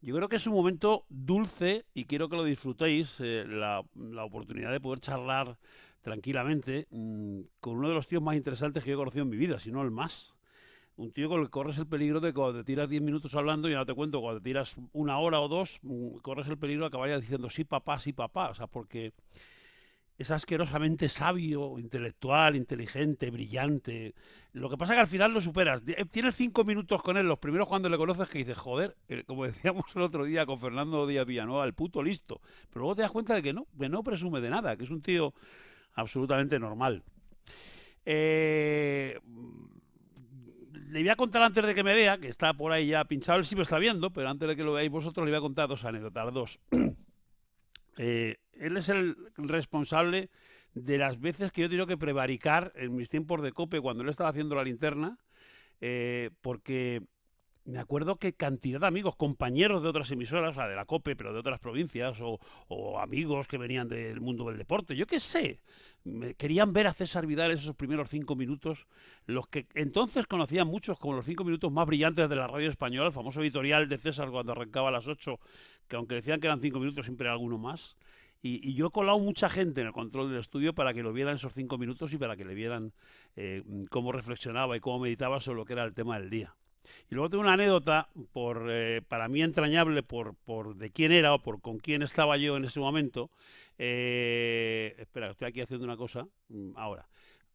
Yo creo que es un momento dulce y quiero que lo disfrutéis, la oportunidad de poder charlar tranquilamente con uno de los tíos más interesantes que yo he conocido en mi vida, si no el más. Un tío con el que corres el peligro de que cuando te tiras 10 minutos hablando, ya no te cuento, cuando te tiras una hora o dos, corres el peligro de acabar diciendo sí papá, o sea, porque es asquerosamente sabio, intelectual, inteligente, brillante. Lo que pasa es que al final lo superas. Tienes 5 minutos con él, los primeros cuando le conoces, que dices, joder, como decíamos el otro día con Fernando Díaz Villanueva, el puto listo. Pero luego te das cuenta de que no presume de nada, que es un tío absolutamente normal. Eh, Le voy a contar antes de que me vea, que está por ahí ya pinchado, él sí me está viendo, pero antes de que lo veáis vosotros, le voy a contar dos anécdotas, dos. Él es el responsable de las veces que yo he tenido que prevaricar en mis tiempos de COPE cuando él estaba haciendo la linterna, porque me acuerdo que cantidad de amigos, compañeros de otras emisoras, o sea, de la COPE, pero de otras provincias, o amigos que venían del mundo del deporte, yo qué sé, querían ver a César Vidal esos primeros 5 minutos, los que entonces conocían muchos como los 5 minutos más brillantes de la radio española, el famoso editorial de César cuando arrancaba a las 8, que aunque decían que eran 5 minutos, siempre era alguno más. Y yo he colado mucha gente en el control del estudio para que lo vieran esos 5 minutos y para que le vieran cómo reflexionaba y cómo meditaba sobre lo que era el tema del día. Y luego tengo una anécdota, para mí entrañable, por de quién era o por con quién estaba yo en ese momento. Espera, estoy aquí haciendo una cosa. Ahora.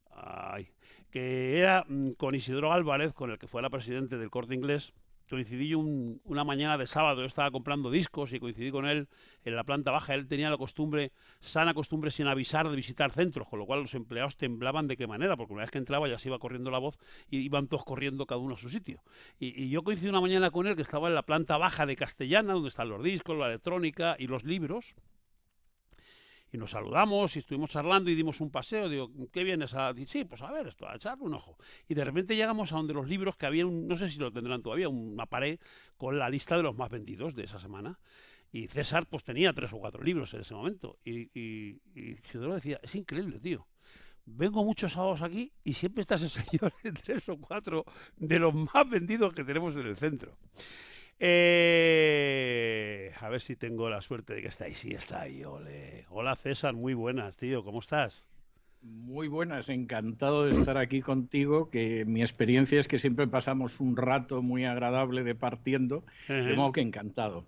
Ay, que era con Isidro Álvarez, con el que fue la presidente del Corte Inglés. Coincidí una mañana de sábado, yo estaba comprando discos y coincidí con él en la planta baja. Él tenía la costumbre, sana costumbre sin avisar, de visitar centros, con lo cual los empleados temblaban de qué manera, porque una vez que entraba ya se iba corriendo la voz y iban todos corriendo cada uno a su sitio. Y yo coincidí una mañana con él que estaba en la planta baja de Castellana, donde están los discos, la electrónica y los libros, y nos saludamos y estuvimos charlando y dimos un paseo. Digo, ¿qué vienes a...? Sí, pues a ver, esto, a echarle un ojo. Y de repente llegamos a donde los libros, que había, no sé si lo tendrán todavía, una pared con la lista de los más vendidos de esa semana. Y César pues tenía 3 o 4 libros en ese momento. Y Isidoro decía, es increíble, tío. Vengo muchos sábados aquí y siempre está ese señor en 3 o 4 de los más vendidos que tenemos en el centro. A ver si tengo la suerte de que está ahí. Sí, está ahí, ole. Hola César, muy buenas, tío. ¿Cómo estás? Muy buenas, encantado de estar aquí contigo, que mi experiencia es que siempre pasamos un rato muy agradable departiendo, de Ejé. modo que encantado.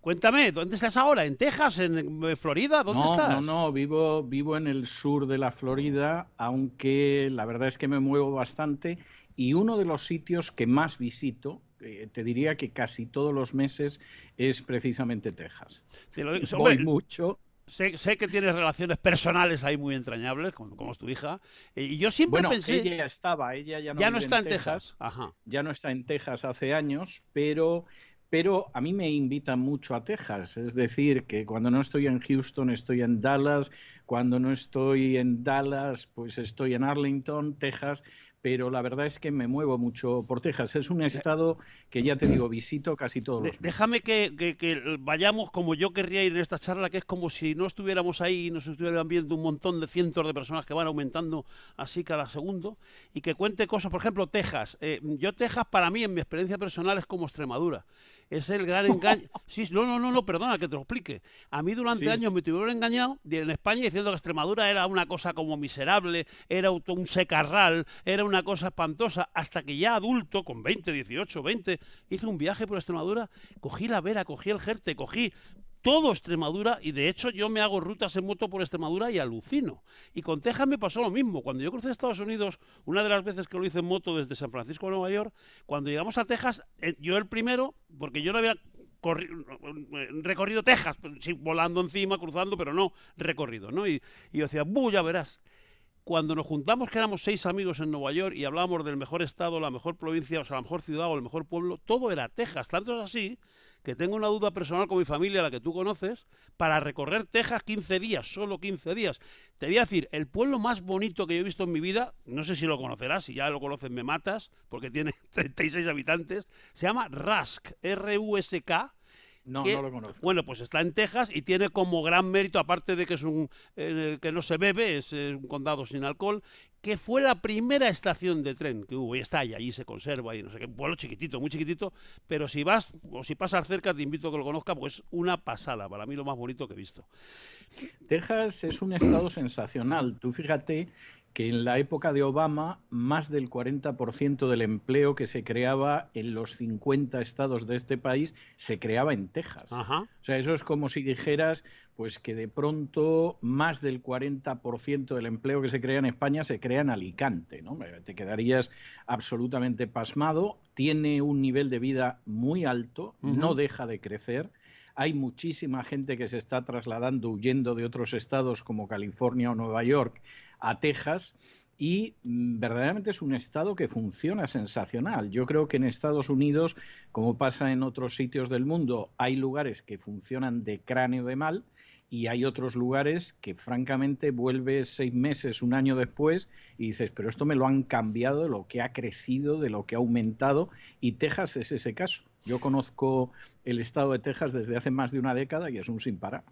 Cuéntame, ¿dónde estás ahora? ¿En Texas? ¿En Florida? ¿Dónde No, no, estás? no, vivo en el sur de la Florida, aunque la verdad es que me muevo bastante y uno de los sitios que más visito, te diría que casi todos los meses, es precisamente Texas. Te lo digo, Voy hombre, mucho. sé que tienes relaciones personales ahí muy entrañables, como es tu hija. Y yo siempre Bueno, pensé, ella ya no ya no vive está en en Texas. Texas, Ajá. ya no está en Texas hace años, pero a mí me invitan mucho a Texas. Es decir, que cuando no estoy en Houston, estoy en Dallas, cuando no estoy en Dallas, pues estoy en Arlington, Texas, pero la verdad es que me muevo mucho por Texas. Es un estado que ya te digo, visito casi todos los Déjame meses. que vayamos como yo querría ir en esta charla, que es como si no estuviéramos ahí y nos estuvieran viendo un montón de cientos de personas que van aumentando así cada segundo, y que cuente cosas, por ejemplo, Texas. Yo Texas para mí, en mi experiencia personal, es como Extremadura. Es el gran engaño. Sí, no, no, no, no, perdona que te lo explique. A mí durante Sí, años me tuvieron engañado en España diciendo que Extremadura era una cosa como miserable, era un secarral, era una cosa espantosa, hasta que ya adulto, con 20, 18, 20, hice un viaje por Extremadura, cogí la Vera, cogí el Jerte, cogí todo Extremadura, y de hecho yo me hago rutas en moto por Extremadura y alucino. Y con Texas me pasó lo mismo. Cuando yo crucé a Estados Unidos, una de las veces que lo hice en moto desde San Francisco a Nueva York, cuando llegamos a Texas, yo el primero, porque yo no había recorrido Texas, sí, volando encima, cruzando, pero no recorrido, ¿no? Y yo decía, ya verás, cuando nos juntamos, que éramos 6 amigos en Nueva York y hablábamos del mejor estado, la mejor provincia, o sea, la mejor ciudad o el mejor pueblo, todo era Texas. Tanto es así que tengo una duda personal con mi familia, la que tú conoces, para recorrer Texas 15 días, solo 15 días. Te voy a decir, el pueblo más bonito que yo he visto en mi vida, no sé si lo conocerás, si ya lo conoces me matas, porque tiene 36 habitantes, se llama Rusk, R-U-S-K, No, no lo conozco. Bueno, pues está en Texas y tiene como gran mérito, aparte de que es que no se bebe, es un condado sin alcohol, que fue la primera estación de tren que hubo, y está ahí, allí se conserva, y no sé qué, un pueblo chiquitito, muy chiquitito, pero si vas o si pasas cerca te invito a que lo conozcas, pues es una pasada, para mí lo más bonito que he visto. Texas es un estado sensacional. Tú fíjate que en la época de Obama, más del 40% del empleo que se creaba en los 50 estados de este país se creaba en Texas. Ajá. O sea, eso es como si dijeras pues que de pronto más del 40% del empleo que se crea en España se crea en Alicante, ¿no? Te quedarías absolutamente pasmado. Tiene un nivel de vida muy alto, no deja de crecer. Hay muchísima gente que se está trasladando, huyendo de otros estados como California o Nueva York a Texas, y verdaderamente es un estado que funciona sensacional. Yo creo que en Estados Unidos, como pasa en otros sitios del mundo, hay lugares que funcionan de cráneo de mal y hay otros lugares que francamente vuelves 6 meses, un año después y dices, pero esto me lo han cambiado, de lo que ha crecido, de lo que ha aumentado, y Texas es ese caso. Yo conozco el estado de Texas desde hace más de una década y es un sin parar.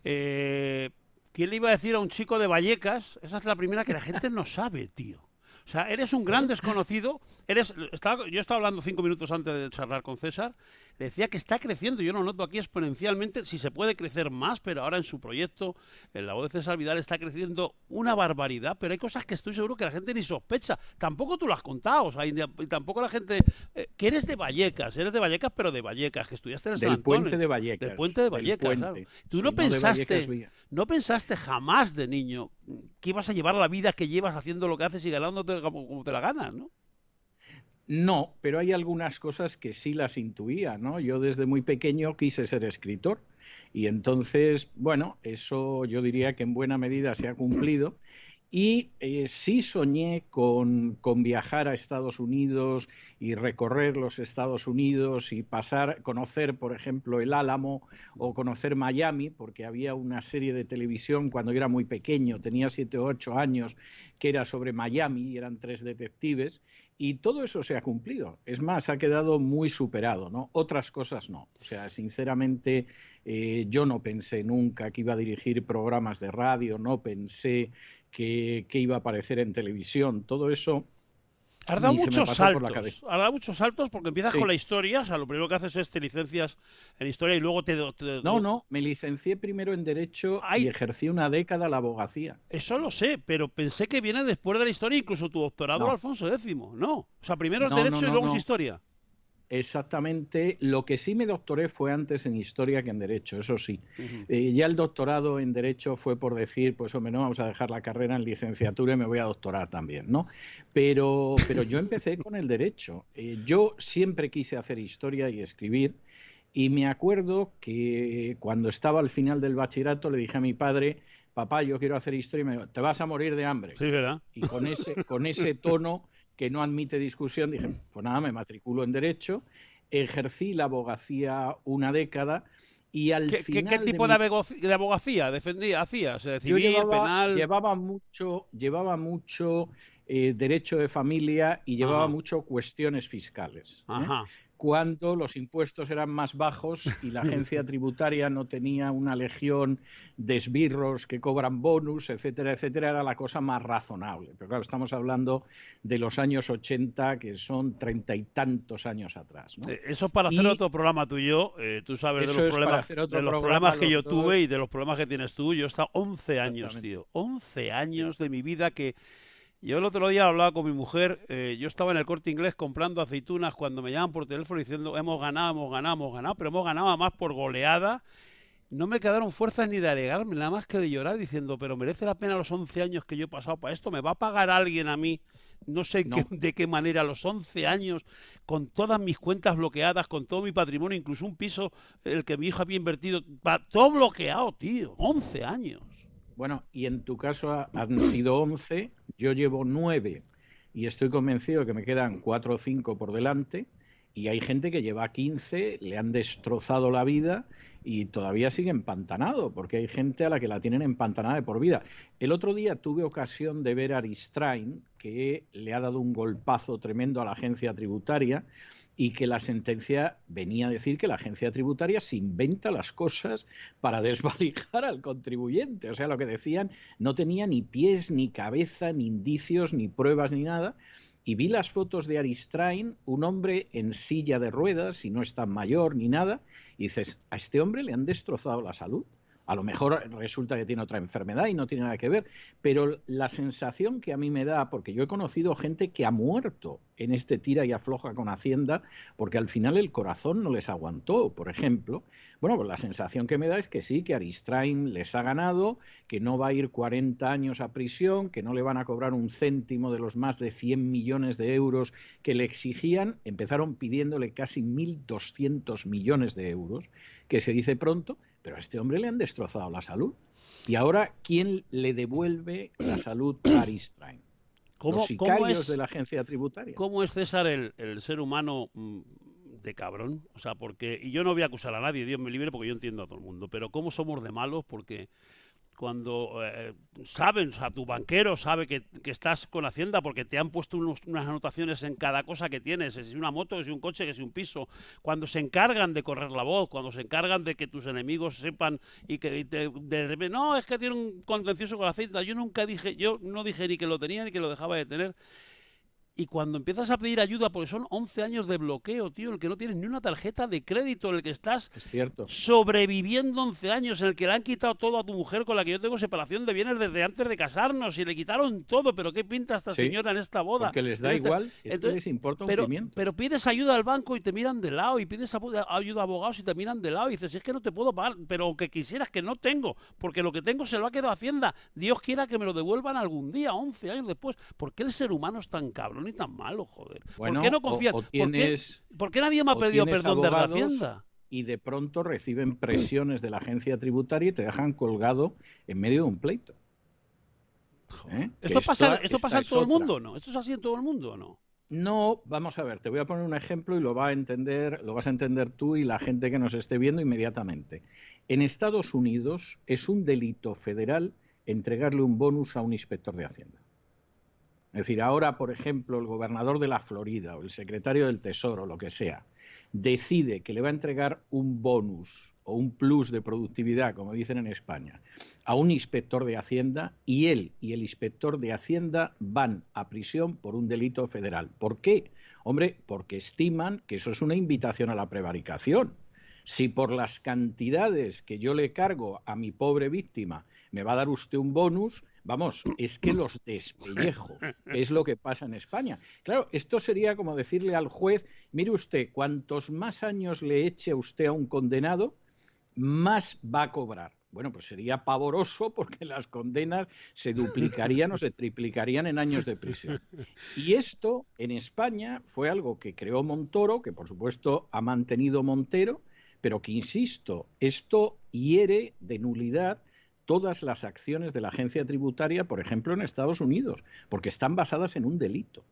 ¿Quién le iba a decir a un chico de Vallecas? Esa es la primera que la gente no sabe, tío. O sea, eres un gran desconocido. Yo estaba hablando 5 minutos antes de charlar con César. Le decía que está creciendo. Yo lo noto aquí exponencialmente. Si se puede crecer más, pero ahora en su proyecto, en la voz de César Vidal, está creciendo una barbaridad. Pero hay cosas que estoy seguro que la gente ni sospecha. Tampoco tú lo has contado. O sea, y tampoco la gente. Que eres de Vallecas, pero de Vallecas, que estudiaste en el San Antonio. Puente de Vallecas. Del Puente de Vallecas, claro. Tú no pensaste. ¿No pensaste jamás de niño que ibas a llevar la vida que llevas haciendo lo que haces y ganándote como te la ganas, ¿no? No, pero hay algunas cosas que sí las intuía, ¿no? Yo desde muy pequeño quise ser escritor y entonces, bueno, eso yo diría que en buena medida se ha cumplido. Y sí soñé con viajar a Estados Unidos y recorrer los Estados Unidos y conocer, por ejemplo, el Álamo o conocer Miami, porque había una serie de televisión cuando yo era muy pequeño, tenía 7 o 8 años, que era sobre Miami y eran 3 detectives, y todo eso se ha cumplido. Es más, ha quedado muy superado, ¿no? Otras cosas no. O sea, sinceramente, yo no pensé nunca que iba a dirigir programas de radio, no pensé que iba a aparecer en televisión, todo eso. Has dado muchos saltos porque empiezas con la historia, o sea, lo primero que haces es te licencias en historia y luego No, me licencié primero en Derecho y ejercí una década la abogacía. Eso lo sé, pero pensé que viene después de la historia, incluso tu doctorado, Alfonso X, ¿no? O sea, primero es Derecho y luego es Historia. Exactamente. Lo que sí me doctoré fue antes en Historia que en Derecho, eso sí. Ya el doctorado en Derecho fue por decir, pues hombre, no vamos a dejar la carrera en licenciatura y me voy a doctorar también, ¿no? Pero yo empecé con el Derecho. Yo siempre quise hacer Historia y escribir, y me acuerdo que cuando estaba al final del bachillerato le dije a mi padre, papá, yo quiero hacer Historia, y me dijo, te vas a morir de hambre. Sí, ¿verdad? Y con ese tono que no admite discusión, dije, pues nada, me matriculo en Derecho, ejercí la abogacía una década y al final... ¿Qué tipo de abogacía hacías? ¿Civil, penal? Llevaba mucho derecho de familia y llevaba mucho cuestiones fiscales. Ajá. Cuando los impuestos eran más bajos y la agencia tributaria no tenía una legión de esbirros que cobran bonus, etcétera, etcétera, era la cosa más razonable. Pero claro, estamos hablando de los años 80, que son 30 y tantos años atrás, ¿no? Eso es para hacer otro programa tú y yo. Tú sabes de los problemas que yo tuve y de los problemas que tienes tú. Yo he estado 11 años, tío. 11 años de mi vida que... Yo el otro día hablaba con mi mujer, yo estaba en el Corte Inglés comprando aceitunas cuando me llaman por teléfono diciendo hemos ganado, pero hemos ganado más por goleada. No me quedaron fuerzas ni de alegrarme, nada más que de llorar diciendo, pero merece la pena los 11 años que yo he pasado para esto, ¿me va a pagar alguien a mí? No sé de qué manera, los 11 años, con todas mis cuentas bloqueadas, con todo mi patrimonio, incluso un piso, el que mi hijo había invertido, todo bloqueado, tío, 11 años. Bueno, y en tu caso han sido 11, yo llevo 9 y estoy convencido de que me quedan 4 o 5 por delante, y hay gente que lleva 15, le han destrozado la vida y todavía sigue empantanado, porque hay gente a la que la tienen empantanada de por vida. El otro día tuve ocasión de ver a Aristrain, que le ha dado un golpazo tremendo a la agencia tributaria, y que la sentencia venía a decir que la agencia tributaria se inventa las cosas para desvalijar al contribuyente. O sea, lo que decían no tenía ni pies, ni cabeza, ni indicios, ni pruebas, ni nada. Y vi las fotos de Aristrain, un hombre en silla de ruedas, y no es tan mayor ni nada, y dices, a este hombre le han destrozado la salud. A lo mejor resulta que tiene otra enfermedad y no tiene nada que ver, pero la sensación que a mí me da, porque yo he conocido gente que ha muerto en este tira y afloja con Hacienda, porque al final el corazón no les aguantó, por ejemplo. Bueno, pues la sensación que me da es que sí, que Aristrain les ha ganado, que no va a ir 40 años a prisión, que no le van a cobrar un céntimo de los más de 100 millones de euros que le exigían. Empezaron pidiéndole casi 1.200 millones de euros, que se dice pronto, pero a este hombre le han destrozado la salud. Y ahora, ¿quién le devuelve la salud a Aristrain? Los sicarios de la agencia tributaria. ¿Cómo es, César, el ser humano de cabrón? O sea, porque, y yo no voy a acusar a nadie, Dios me libre, porque yo entiendo a todo el mundo, pero ¿cómo somos de malos? Porque cuando saben, o sea, tu banquero sabe que estás con Hacienda porque te han puesto unas anotaciones en cada cosa que tienes, si es una moto, si es un coche, que si un piso, cuando se encargan de correr la voz, cuando se encargan de que tus enemigos sepan y que de repente, no, es que tiene un contencioso con Hacienda, yo no dije ni que lo tenía ni que lo dejaba de tener. Y cuando empiezas a pedir ayuda, porque son 11 años de bloqueo, tío, en el que no tienes ni una tarjeta de crédito, en el que estás sobreviviendo 11 años, en el que le han quitado todo a tu mujer con la que yo tengo separación de bienes desde antes de casarnos, y le quitaron todo, pero ¿qué pinta esta señora en esta boda? Porque les da igual, es que les importa un pimiento. Pero pides ayuda al banco y te miran de lado, y pides ayuda a abogados y te miran de lado, y dices, es que no te puedo pagar, pero aunque quisieras, que no tengo, porque lo que tengo se lo ha quedado Hacienda, Dios quiera que me lo devuelvan algún día, 11 años después. ¿Por qué el ser humano es tan cabrón ni tan malo, joder? Bueno, ¿por qué no confían? ¿Por qué nadie me ha pedido perdón de la Hacienda? Y de pronto reciben presiones de la agencia tributaria y te dejan colgado en medio de un pleito. ¿Esto pasa en todo el mundo o no? ¿Esto es así en todo el mundo o no? No, vamos a ver, te voy a poner un ejemplo y lo vas a entender tú y la gente que nos esté viendo inmediatamente. En Estados Unidos es un delito federal entregarle un bonus a un inspector de Hacienda. Es decir, ahora, por ejemplo, el gobernador de la Florida o el secretario del Tesoro, lo que sea, decide que le va a entregar un bonus o un plus de productividad, como dicen en España, a un inspector de Hacienda, y él y el inspector de Hacienda van a prisión por un delito federal. ¿Por qué? Hombre, porque estiman que eso es una invitación a la prevaricación. Si por las cantidades que yo le cargo a mi pobre víctima me va a dar usted un bonus, vamos, es que los despellejo. Es lo que pasa en España. Claro, esto sería como decirle al juez, mire usted, cuantos más años le eche a usted a un condenado, más va a cobrar. Bueno, pues sería pavoroso porque las condenas se duplicarían o se triplicarían en años de prisión. Y esto en España fue algo que creó Montoro, que por supuesto ha mantenido Montero, pero que, insisto, esto hiere de nulidad todas las acciones de la agencia tributaria, por ejemplo, en Estados Unidos, porque están basadas en un delito.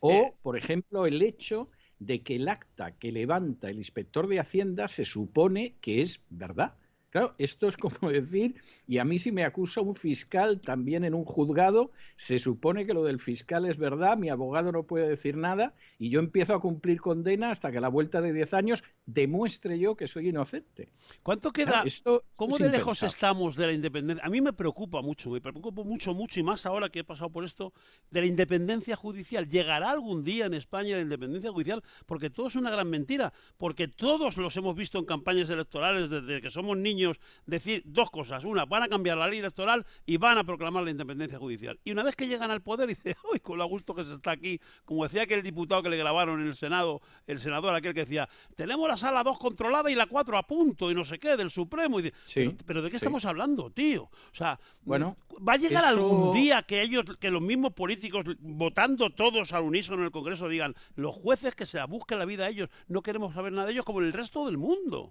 O, por ejemplo, el hecho de que el acta que levanta el inspector de Hacienda se supone que es verdad. Claro, esto es como decir, y a mí si me acusa un fiscal también en un juzgado, se supone que lo del fiscal es verdad, mi abogado no puede decir nada y yo empiezo a cumplir condena hasta que a la vuelta de 10 años demuestre yo que soy inocente. ¿Cuánto queda? Claro, ¿cómo de lejos estamos de la independencia? A mí me preocupa mucho y más ahora que he pasado por esto, de la independencia judicial. ¿Llegará algún día en España la independencia judicial? Porque todo es una gran mentira, porque todos los hemos visto en campañas electorales desde que somos niños decir dos cosas. Una, van a cambiar la ley electoral y van a proclamar la independencia judicial. Y una vez que llegan al poder, dice, ¡ay, con lo gusto que se está aquí! Como decía aquel diputado que le grabaron en el Senado, el senador aquel que decía, tenemos la sala 2 controlada y la 4 a punto y no sé qué, del Supremo. Y dice, sí, pero ¿de qué estamos hablando, tío? O sea, bueno, ¿va a llegar algún día que los mismos políticos, votando todos al unísono en el Congreso, digan, los jueces que se la busquen la vida a ellos, no queremos saber nada de ellos como en el resto del mundo?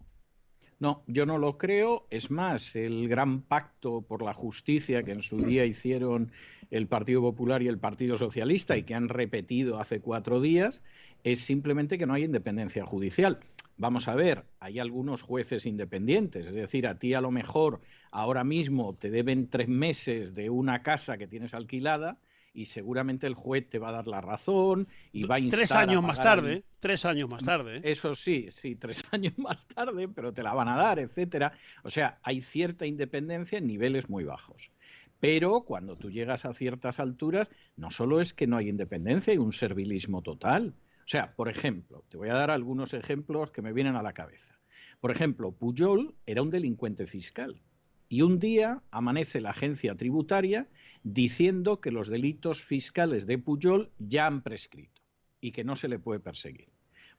No, yo no lo creo. Es más, el gran pacto por la justicia que en su día hicieron el Partido Popular y el Partido Socialista y que han repetido hace 4 días es simplemente que no hay independencia judicial. Vamos a ver, hay algunos jueces independientes, es decir, a ti a lo mejor ahora mismo te deben 3 meses de una casa que tienes alquilada y seguramente el juez te va a dar la razón y va a instar 3 años a más pagar tarde, 3 años más tarde. Eso sí, 3 años más tarde, pero te la van a dar, etcétera. O sea, hay cierta independencia en niveles muy bajos. Pero cuando tú llegas a ciertas alturas, no solo es que no hay independencia, hay un servilismo total. O sea, por ejemplo, te voy a dar algunos ejemplos que me vienen a la cabeza. Por ejemplo, Pujol era un delincuente fiscal y un día amanece la agencia tributaria diciendo que los delitos fiscales de Pujol ya han prescrito y que no se le puede perseguir.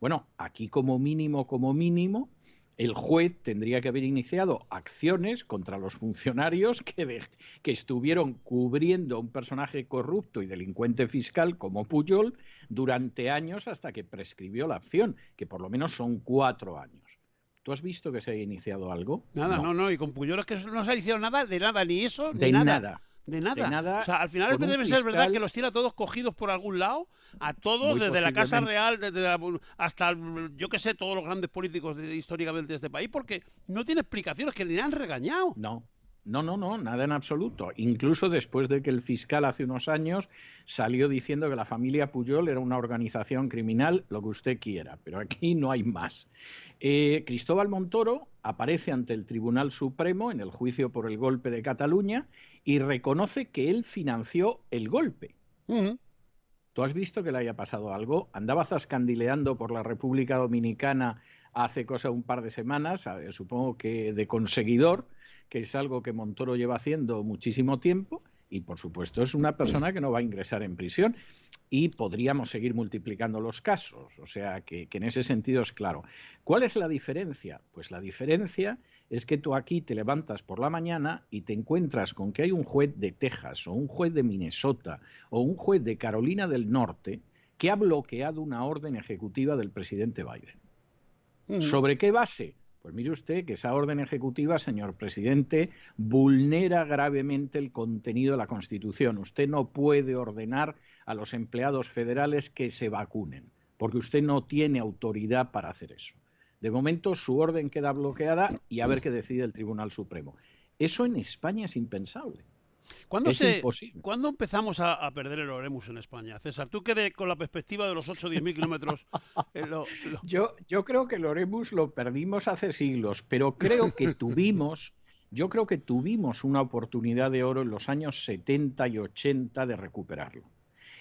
Bueno, aquí como mínimo, el juez tendría que haber iniciado acciones contra los funcionarios que estuvieron cubriendo a un personaje corrupto y delincuente fiscal como Pujol durante años hasta que prescribió la acción, que por lo menos son 4 años. ¿Tú has visto que se haya iniciado algo? Nada, no, y con Puyol es que no se ha iniciado nada, de nada, ni eso, ni De nada. nada. De nada. De nada. O sea, al final Con un debe ser verdad fiscal que los tiene a todos cogidos por algún lado, a todos, muy desde la Casa posiblemente. Real, hasta, yo que sé, todos los grandes políticos históricamente de este país, porque no tiene explicaciones, que ni le han regañado. No, nada en absoluto. Incluso después de que el fiscal hace unos años salió diciendo que la familia Pujol era una organización criminal, lo que usted quiera, pero aquí no hay más. Cristóbal Montoro aparece ante el Tribunal Supremo en el juicio por el golpe de Cataluña y reconoce que él financió el golpe. ¿Tú has visto que le haya pasado algo? Andaba zascandileando por la República Dominicana hace cosa un par de semanas, supongo que de conseguidor, que es algo que Montoro lleva haciendo muchísimo tiempo, y por supuesto es una persona que no va a ingresar en prisión, y podríamos seguir multiplicando los casos, o sea que en ese sentido es claro. ¿Cuál es la diferencia? Pues la diferencia es que tú aquí te levantas por la mañana y te encuentras con que hay un juez de Texas o un juez de Minnesota o un juez de Carolina del Norte que ha bloqueado una orden ejecutiva del presidente Biden. ¿Sobre qué base? Pues mire usted que esa orden ejecutiva, señor presidente, vulnera gravemente el contenido de la Constitución. Usted no puede ordenar a los empleados federales que se vacunen, porque usted no tiene autoridad para hacer eso. De momento, su orden queda bloqueada y a ver qué decide el Tribunal Supremo. Eso en España es impensable. Imposible. ¿Cuándo empezamos a perder el Oremus en España? César, tú que con la perspectiva de los 8 o 10 mil kilómetros... Yo creo que el Oremus lo perdimos hace siglos, pero yo creo que tuvimos una oportunidad de oro en los años 70 y 80 de recuperarlo.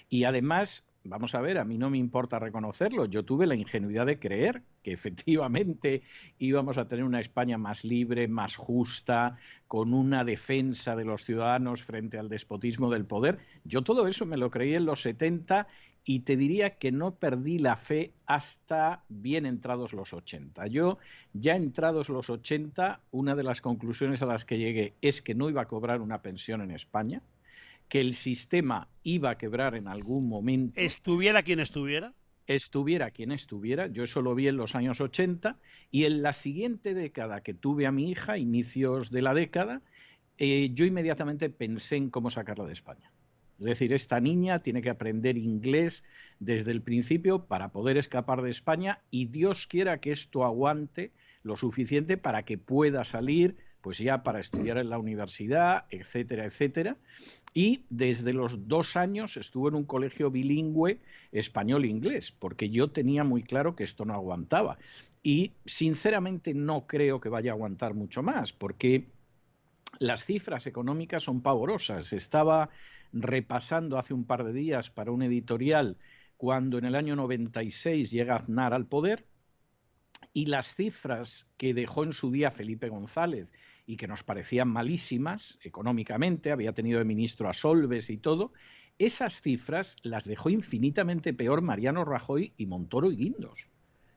Y además, vamos a ver, a mí no me importa reconocerlo, yo tuve la ingenuidad de creer que efectivamente íbamos a tener una España más libre, más justa, con una defensa de los ciudadanos frente al despotismo del poder. Yo todo eso me lo creí en los 70 y te diría que no perdí la fe hasta bien entrados los 80. Yo, ya entrados los 80, una de las conclusiones a las que llegué es que no iba a cobrar una pensión en España, que el sistema iba a quebrar en algún momento. ¿Estuviera quien estuviera? Estuviera quien estuviera, yo eso lo vi en los años 80, y en la siguiente década que tuve a mi hija, inicios de la década, yo inmediatamente pensé en cómo sacarla de España. Es decir, esta niña tiene que aprender inglés desde el principio para poder escapar de España, y Dios quiera que esto aguante lo suficiente para que pueda salir, pues ya para estudiar en la universidad, etcétera, etcétera. Y desde los 2 años estuvo en un colegio bilingüe español-inglés, porque yo tenía muy claro que esto no aguantaba. Y sinceramente no creo que vaya a aguantar mucho más, porque las cifras económicas son pavorosas. Estaba repasando hace un par de días para un editorial cuando en el año 96 llega Aznar al poder, y las cifras que dejó en su día Felipe González y que nos parecían malísimas económicamente, había tenido de ministro a Solbes y todo, esas cifras las dejó infinitamente peor Mariano Rajoy y Montoro y Guindos.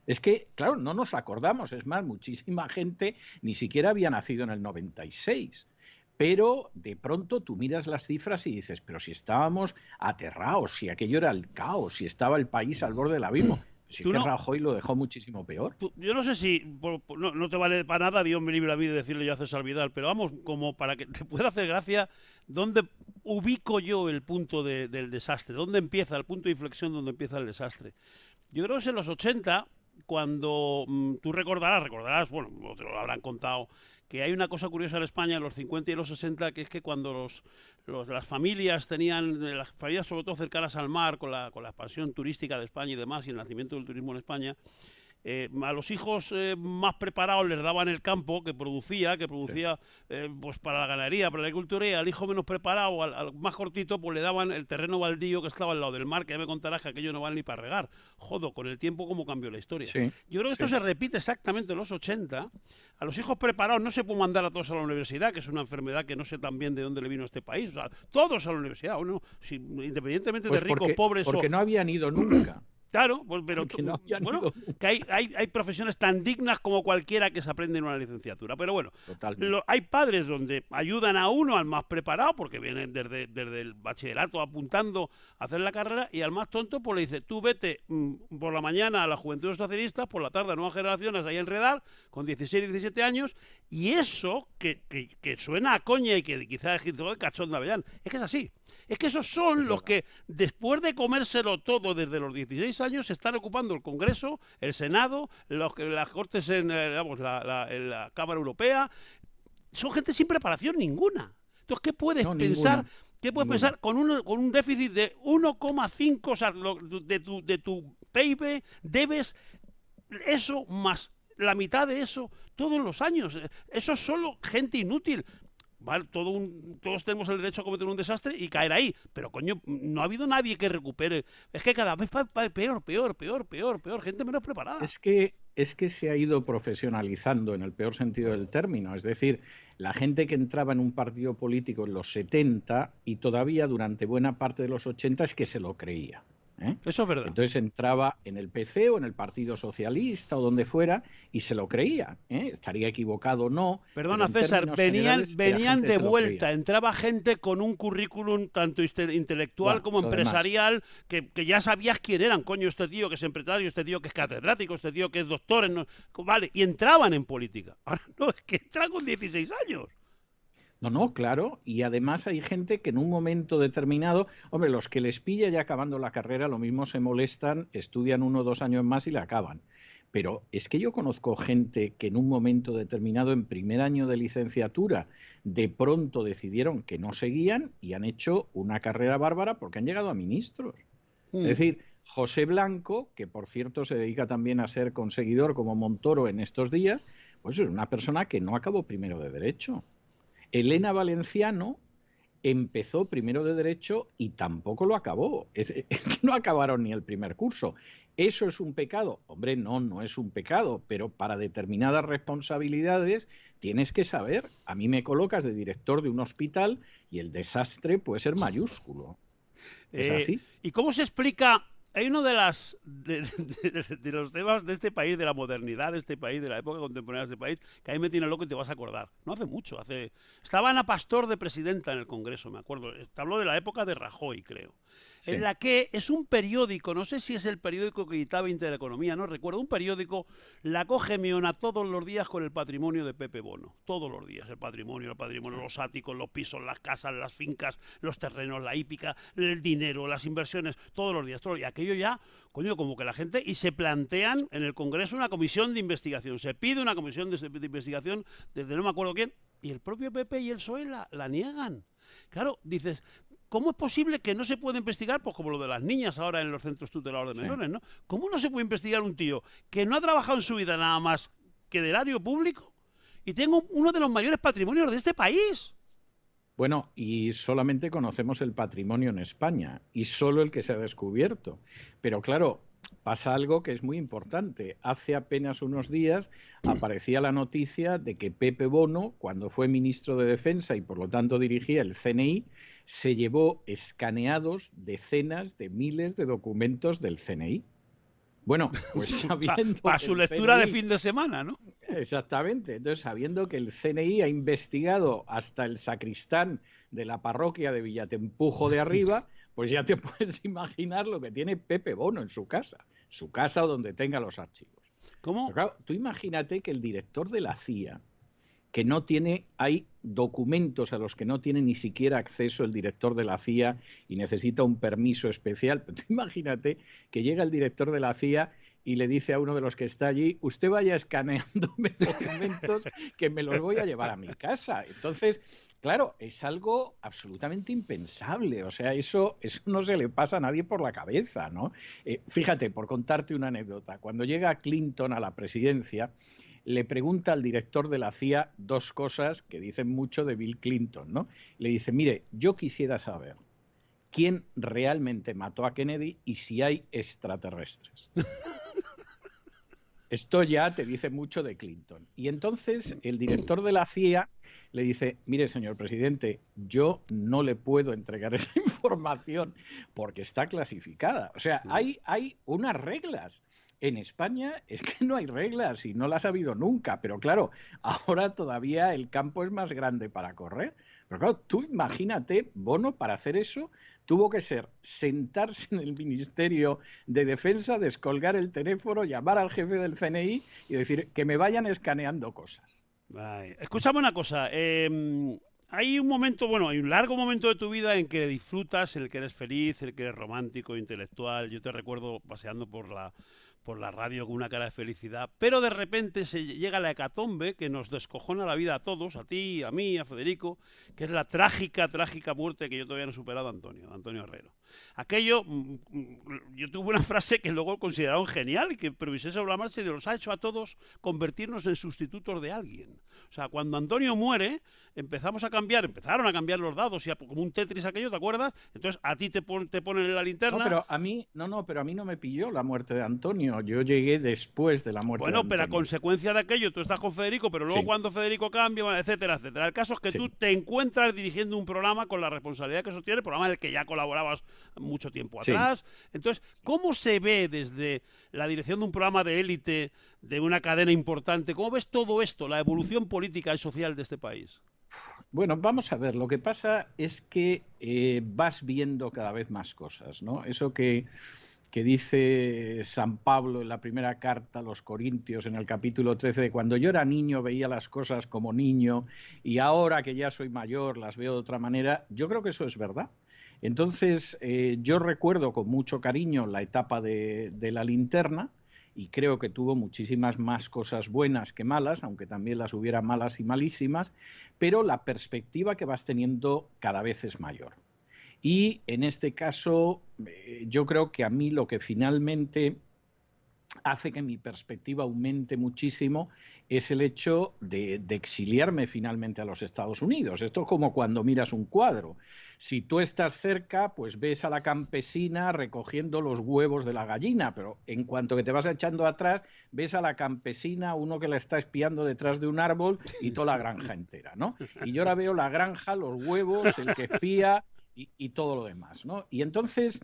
Es que, claro, no nos acordamos, es más, muchísima gente ni siquiera había nacido en el 96. Pero de pronto tú miras las cifras y dices, pero si estábamos aterrados, si aquello era el caos, si estaba el país al borde del abismo. Sí que Rajoy lo dejó muchísimo peor. Yo no sé si, no te vale para nada, Dios me libre a mí de decirle yo a César Vidal, pero vamos, como para que te pueda hacer gracia, ¿dónde ubico yo el punto del desastre? ¿Dónde empieza el punto de inflexión donde empieza el desastre? Yo creo que es en los 80, cuando tú recordarás, bueno, te lo habrán contado, que hay una cosa curiosa en España en los 50 y los 60, que es que cuando las familias tenían, las familias sobre todo cercanas al mar, con la expansión turística de España y demás, y el nacimiento del turismo en España, a los hijos más preparados les daban el campo que producía pues para la ganadería, para la agricultura, y al hijo menos preparado, al más cortito, pues le daban el terreno baldío que estaba al lado del mar, que ya me contarás que aquello no vale ni para regar. Jodo, con el tiempo cómo cambió la historia. Sí, Yo creo que esto se repite exactamente en los 80. A los hijos preparados no se puede mandar a todos a la universidad, que es una enfermedad que no sé tan bien de dónde le vino a este país. O sea, todos a la universidad, uno, independientemente pues de ricos, pobres porque no habían ido nunca. Claro, pues, pero No bueno, que hay profesiones tan dignas como cualquiera que se aprende en una licenciatura. Pero bueno, hay padres donde ayudan a uno, al más preparado, porque vienen desde el bachillerato apuntando a hacer la carrera, y al más tonto pues le dice, tú vete por la mañana a la Juventud Socialista, por la tarde a Nuevas Generaciones, ahí a enredar, con 16, 17 años, y eso que suena a coña y que quizás es cachón de Avellán, es que es así. Es que esos son los que, después de comérselo todo desde los 16 años, están ocupando el Congreso, el Senado, las Cortes en la Cámara Europea. Son gente sin preparación ninguna. Entonces, ¿qué puedes pensar? Ninguna. ¿Qué puedes pensar con un déficit de 1,5, o sea, de tu PIB, debes eso más la mitad de eso todos los años? Eso es solo gente inútil. Vale, todos tenemos el derecho a cometer un desastre y caer ahí, pero coño, no ha habido nadie que recupere. Es que cada vez peor, gente menos preparada. Es que se ha ido profesionalizando en el peor sentido del término. Es decir, la gente que entraba en un partido político en los 70 y todavía durante buena parte de los 80 es que se lo creía. Eso es verdad. Entonces entraba en el PC o en el Partido Socialista o donde fuera y se lo creía. Estaría equivocado o no. Perdona, César, venían de vuelta. Entraba gente con un currículum tanto intelectual como empresarial que ya sabías quién eran. Coño, este tío que es empresario, este tío que es catedrático, este tío que es doctor. Vale, y entraban en política. Ahora no, es que entran con 16 años. No, claro, y además hay gente que en un momento determinado, hombre, los que les pilla ya acabando la carrera, lo mismo se molestan, estudian 1 o 2 años más y la acaban. Pero es que yo conozco gente que en un momento determinado, en primer año de licenciatura, de pronto decidieron que no seguían y han hecho una carrera bárbara porque han llegado a ministros. Es decir, José Blanco, que por cierto se dedica también a ser conseguidor como Montoro en estos días, pues es una persona que no acabó primero de Derecho. Elena Valenciano empezó primero de Derecho y tampoco lo acabó. Es que no acabaron ni el primer curso. ¿Eso es un pecado? Hombre, no es un pecado, pero para determinadas responsabilidades tienes que saber. A mí me colocas de director de un hospital y el desastre puede ser mayúsculo. ¿Es así? ¿Y cómo se explica? Hay uno de los temas de este país, de la modernidad de este país, de la época contemporánea de este país, que a mí me tiene loco y te vas a acordar. No hace mucho. Estaba Ana Pastor de presidenta en el Congreso, me acuerdo. Te hablo de la época de Rajoy, creo. Sí. En la que es un periódico, no sé si es el periódico que editaba Intereconomía, no recuerdo, un periódico, la coge Miona todos los días con el patrimonio de Pepe Bono. Todos los días, el patrimonio, los áticos, los pisos, las casas, las fincas, los terrenos, la hípica, el dinero, las inversiones, todos los días. Y aquello ya, coño, como que la gente, y se plantean en el Congreso una comisión de investigación, se pide una comisión de investigación desde no me acuerdo quién, y el propio PP y el PSOE la niegan. Claro, dices, ¿cómo es posible que no se pueda investigar? Pues como lo de las niñas ahora en los centros tutelados de menores, ¿no? ¿Cómo no se puede investigar un tío que no ha trabajado en su vida nada más que de erario público y tengo uno de los mayores patrimonios de este país? Bueno, y solamente conocemos el patrimonio en España y solo el que se ha descubierto. Pero claro, pasa algo que es muy importante. Hace apenas unos días aparecía la noticia de que Pepe Bono, cuando fue ministro de Defensa y por lo tanto dirigía el CNI, se llevó escaneados decenas de miles de documentos del CNI. Bueno, pues sabiendo... Para su lectura CNI, de fin de semana, ¿no? Exactamente. Entonces, sabiendo que el CNI ha investigado hasta el sacristán de la parroquia de Villatempujo de Arriba, pues ya te puedes imaginar lo que tiene Pepe Bono en su casa o donde tenga los archivos. ¿Cómo? Pero claro, tú imagínate que el director de la CIA, que no tiene, hay documentos a los que no tiene ni siquiera acceso el director de la CIA y necesita un permiso especial. Pero tú imagínate que llega el director de la CIA y le dice a uno de los que está allí, usted vaya escaneándome documentos que me los voy a llevar a mi casa. Entonces, claro, es algo absolutamente impensable. O sea, eso no se le pasa a nadie por la cabeza, ¿no? Fíjate, por contarte una anécdota, cuando llega Clinton a la presidencia, le pregunta al director de la CIA dos cosas que dicen mucho de Bill Clinton, ¿no? Le dice, mire, yo quisiera saber quién realmente mató a Kennedy y si hay extraterrestres. Esto ya te dice mucho de Clinton. Y entonces el director de la CIA le dice, mire, señor presidente, yo no le puedo entregar esa información porque está clasificada. O sea, hay unas reglas. En España es que no hay reglas y no las ha habido nunca, pero claro, ahora todavía el campo es más grande para correr. Pero claro, tú imagínate, Bono, para hacer eso tuvo que ser sentarse en el Ministerio de Defensa, descolgar el teléfono, llamar al jefe del CNI y decir que me vayan escaneando cosas. Ay, escúchame una cosa. Hay un momento, bueno, hay un largo momento de tu vida en que disfrutas, el que eres feliz, el que eres romántico, intelectual. Yo te recuerdo paseando por la radio con una cara de felicidad, pero de repente se llega la hecatombe que nos descojona la vida a todos, a ti, a mí, a Federico, que es la trágica muerte que yo todavía no he superado, Antonio Herrero. Aquello, yo tuve una frase que luego consideraron genial y que improvisé sobre la marcha y nos ha hecho a todos convertirnos en sustitutos de alguien. O sea, cuando Antonio muere, empezaron a cambiar los dados y como un Tetris aquello, ¿te acuerdas? Entonces a ti te ponen en la linterna. No, pero a mí no me pilló la muerte de Antonio. Yo llegué después de la muerte de Antonio. Bueno, pero a consecuencia de aquello, tú estás con Federico, pero luego cuando Federico cambia, etcétera, etcétera. El caso es que tú te encuentras dirigiendo un programa con la responsabilidad que eso tiene, programa en el que ya colaborabas mucho tiempo atrás. Entonces, ¿cómo se ve desde la dirección de un programa de élite, de una cadena importante? ¿Cómo ves todo esto, la evolución política y social de este país? Bueno, vamos a ver, lo que pasa es que vas viendo cada vez más cosas, ¿no? Eso que dice San Pablo en la primera carta a los Corintios, en el capítulo 13, de cuando yo era niño veía las cosas como niño y ahora que ya soy mayor las veo de otra manera, yo creo que eso es verdad. Entonces, yo recuerdo con mucho cariño la etapa de la linterna y creo que tuvo muchísimas más cosas buenas que malas, aunque también las hubiera malas y malísimas, pero la perspectiva que vas teniendo cada vez es mayor. Y en este caso, yo creo que a mí lo que finalmente hace que mi perspectiva aumente muchísimo es el hecho de exiliarme finalmente a los Estados Unidos. Esto es como cuando miras un cuadro. Si tú estás cerca, pues ves a la campesina recogiendo los huevos de la gallina, pero en cuanto que te vas echando atrás, ves a la campesina, uno que la está espiando detrás de un árbol y toda la granja entera, ¿no? Y yo ahora veo la granja, los huevos, el que espía y todo lo demás, ¿no? Y entonces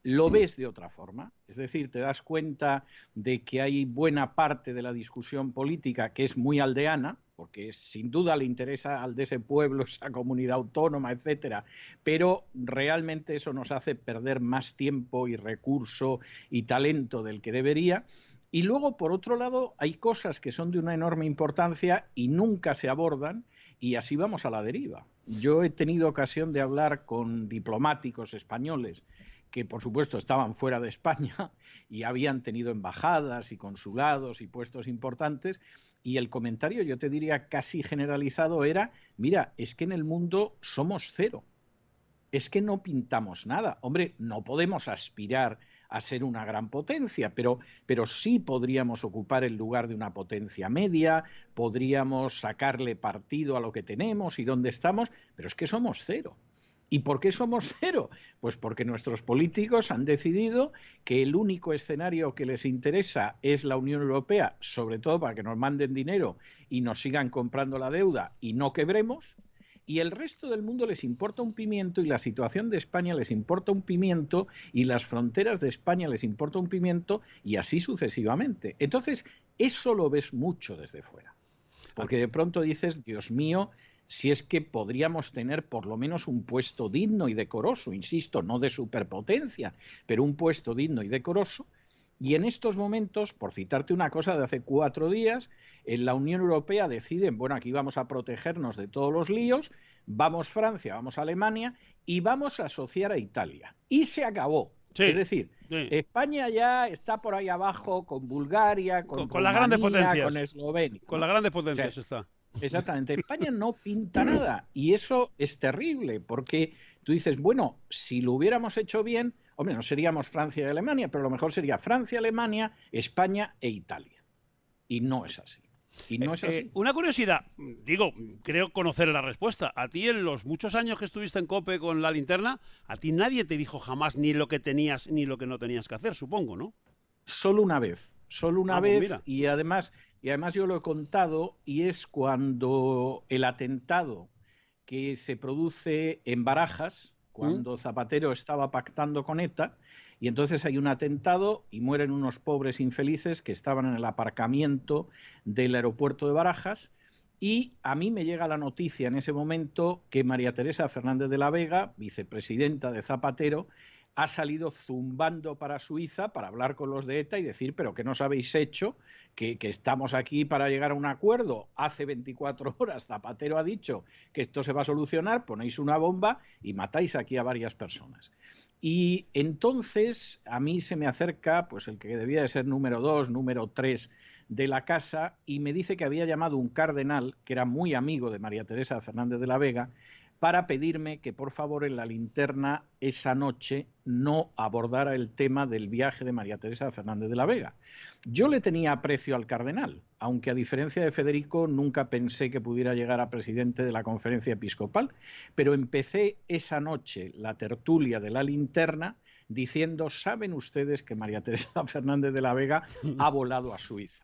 lo ves de otra forma, es decir, te das cuenta de que hay buena parte de la discusión política que es muy aldeana, porque sin duda le interesa al de ese pueblo, esa comunidad autónoma, etcétera, pero realmente eso nos hace perder más tiempo y recurso y talento del que debería. Y luego, por otro lado, hay cosas que son de una enorme importancia y nunca se abordan, y así vamos a la deriva. Yo he tenido ocasión de hablar con diplomáticos españoles que por supuesto estaban fuera de España y habían tenido embajadas y consulados y puestos importantes, y el comentario, yo te diría casi generalizado, era, mira, es que en el mundo somos cero, es que no pintamos nada. Hombre, no podemos aspirar a ser una gran potencia, pero sí podríamos ocupar el lugar de una potencia media, podríamos sacarle partido a lo que tenemos y dónde estamos, pero es que somos cero. ¿Y por qué somos cero? Pues porque nuestros políticos han decidido que el único escenario que les interesa es la Unión Europea, sobre todo para que nos manden dinero y nos sigan comprando la deuda y no quebremos, y el resto del mundo les importa un pimiento y la situación de España les importa un pimiento y las fronteras de España les importa un pimiento y así sucesivamente. Entonces, eso lo ves mucho desde fuera, porque de pronto dices, Dios mío, si es que podríamos tener por lo menos un puesto digno y decoroso, insisto, no de superpotencia, pero un puesto digno y decoroso. Y en estos momentos, por citarte una cosa de hace 4 días, en la Unión Europea deciden, bueno, aquí vamos a protegernos de todos los líos, vamos Francia, vamos Alemania y vamos a asociar a Italia. Y se acabó. Es Sí, decir, sí. España ya está por ahí abajo con Bulgaria, con Con las grandes Rumanía, con potencias. Eslovenia, Con ¿no? las grandes O sea, potencias está. exactamente, España no pinta nada y eso es terrible porque tú dices, bueno, si lo hubiéramos hecho bien, hombre, no seríamos Francia y Alemania, pero a lo mejor sería Francia, Alemania, España e Italia. Y no es así. Y no es así. Una curiosidad, digo, creo conocer la respuesta. A ti, en los muchos años que estuviste en COPE con la linterna, a ti nadie te dijo jamás ni lo que tenías ni lo que no tenías que hacer, supongo, ¿no? Solo una Ah, pues vez mira. y además yo lo he contado y es cuando el atentado que se produce en Barajas, ¿Mm? cuando Zapatero estaba pactando con ETA, y entonces hay un atentado y mueren unos pobres infelices que estaban en el aparcamiento del aeropuerto de Barajas. Y a mí me llega la noticia en ese momento que María Teresa Fernández de la Vega, vicepresidenta de Zapatero, ha salido zumbando para Suiza para hablar con los de ETA y decir, pero ¿qué nos habéis hecho? Que estamos aquí para llegar a un acuerdo. Hace 24 horas Zapatero ha dicho que esto se va a solucionar, ponéis una bomba y matáis aquí a varias personas. Y entonces a mí se me acerca pues el que debía de ser número 2, número 3 de la casa y me dice que había llamado un cardenal que era muy amigo de María Teresa Fernández de la Vega para pedirme que por favor en la linterna esa noche no abordara el tema del viaje de María Teresa Fernández de la Vega. Yo le tenía aprecio al cardenal, aunque a diferencia de Federico nunca pensé que pudiera llegar a presidente de la conferencia episcopal, pero empecé esa noche la tertulia de la linterna diciendo, ¿saben ustedes que María Teresa Fernández de la Vega ha volado a Suiza?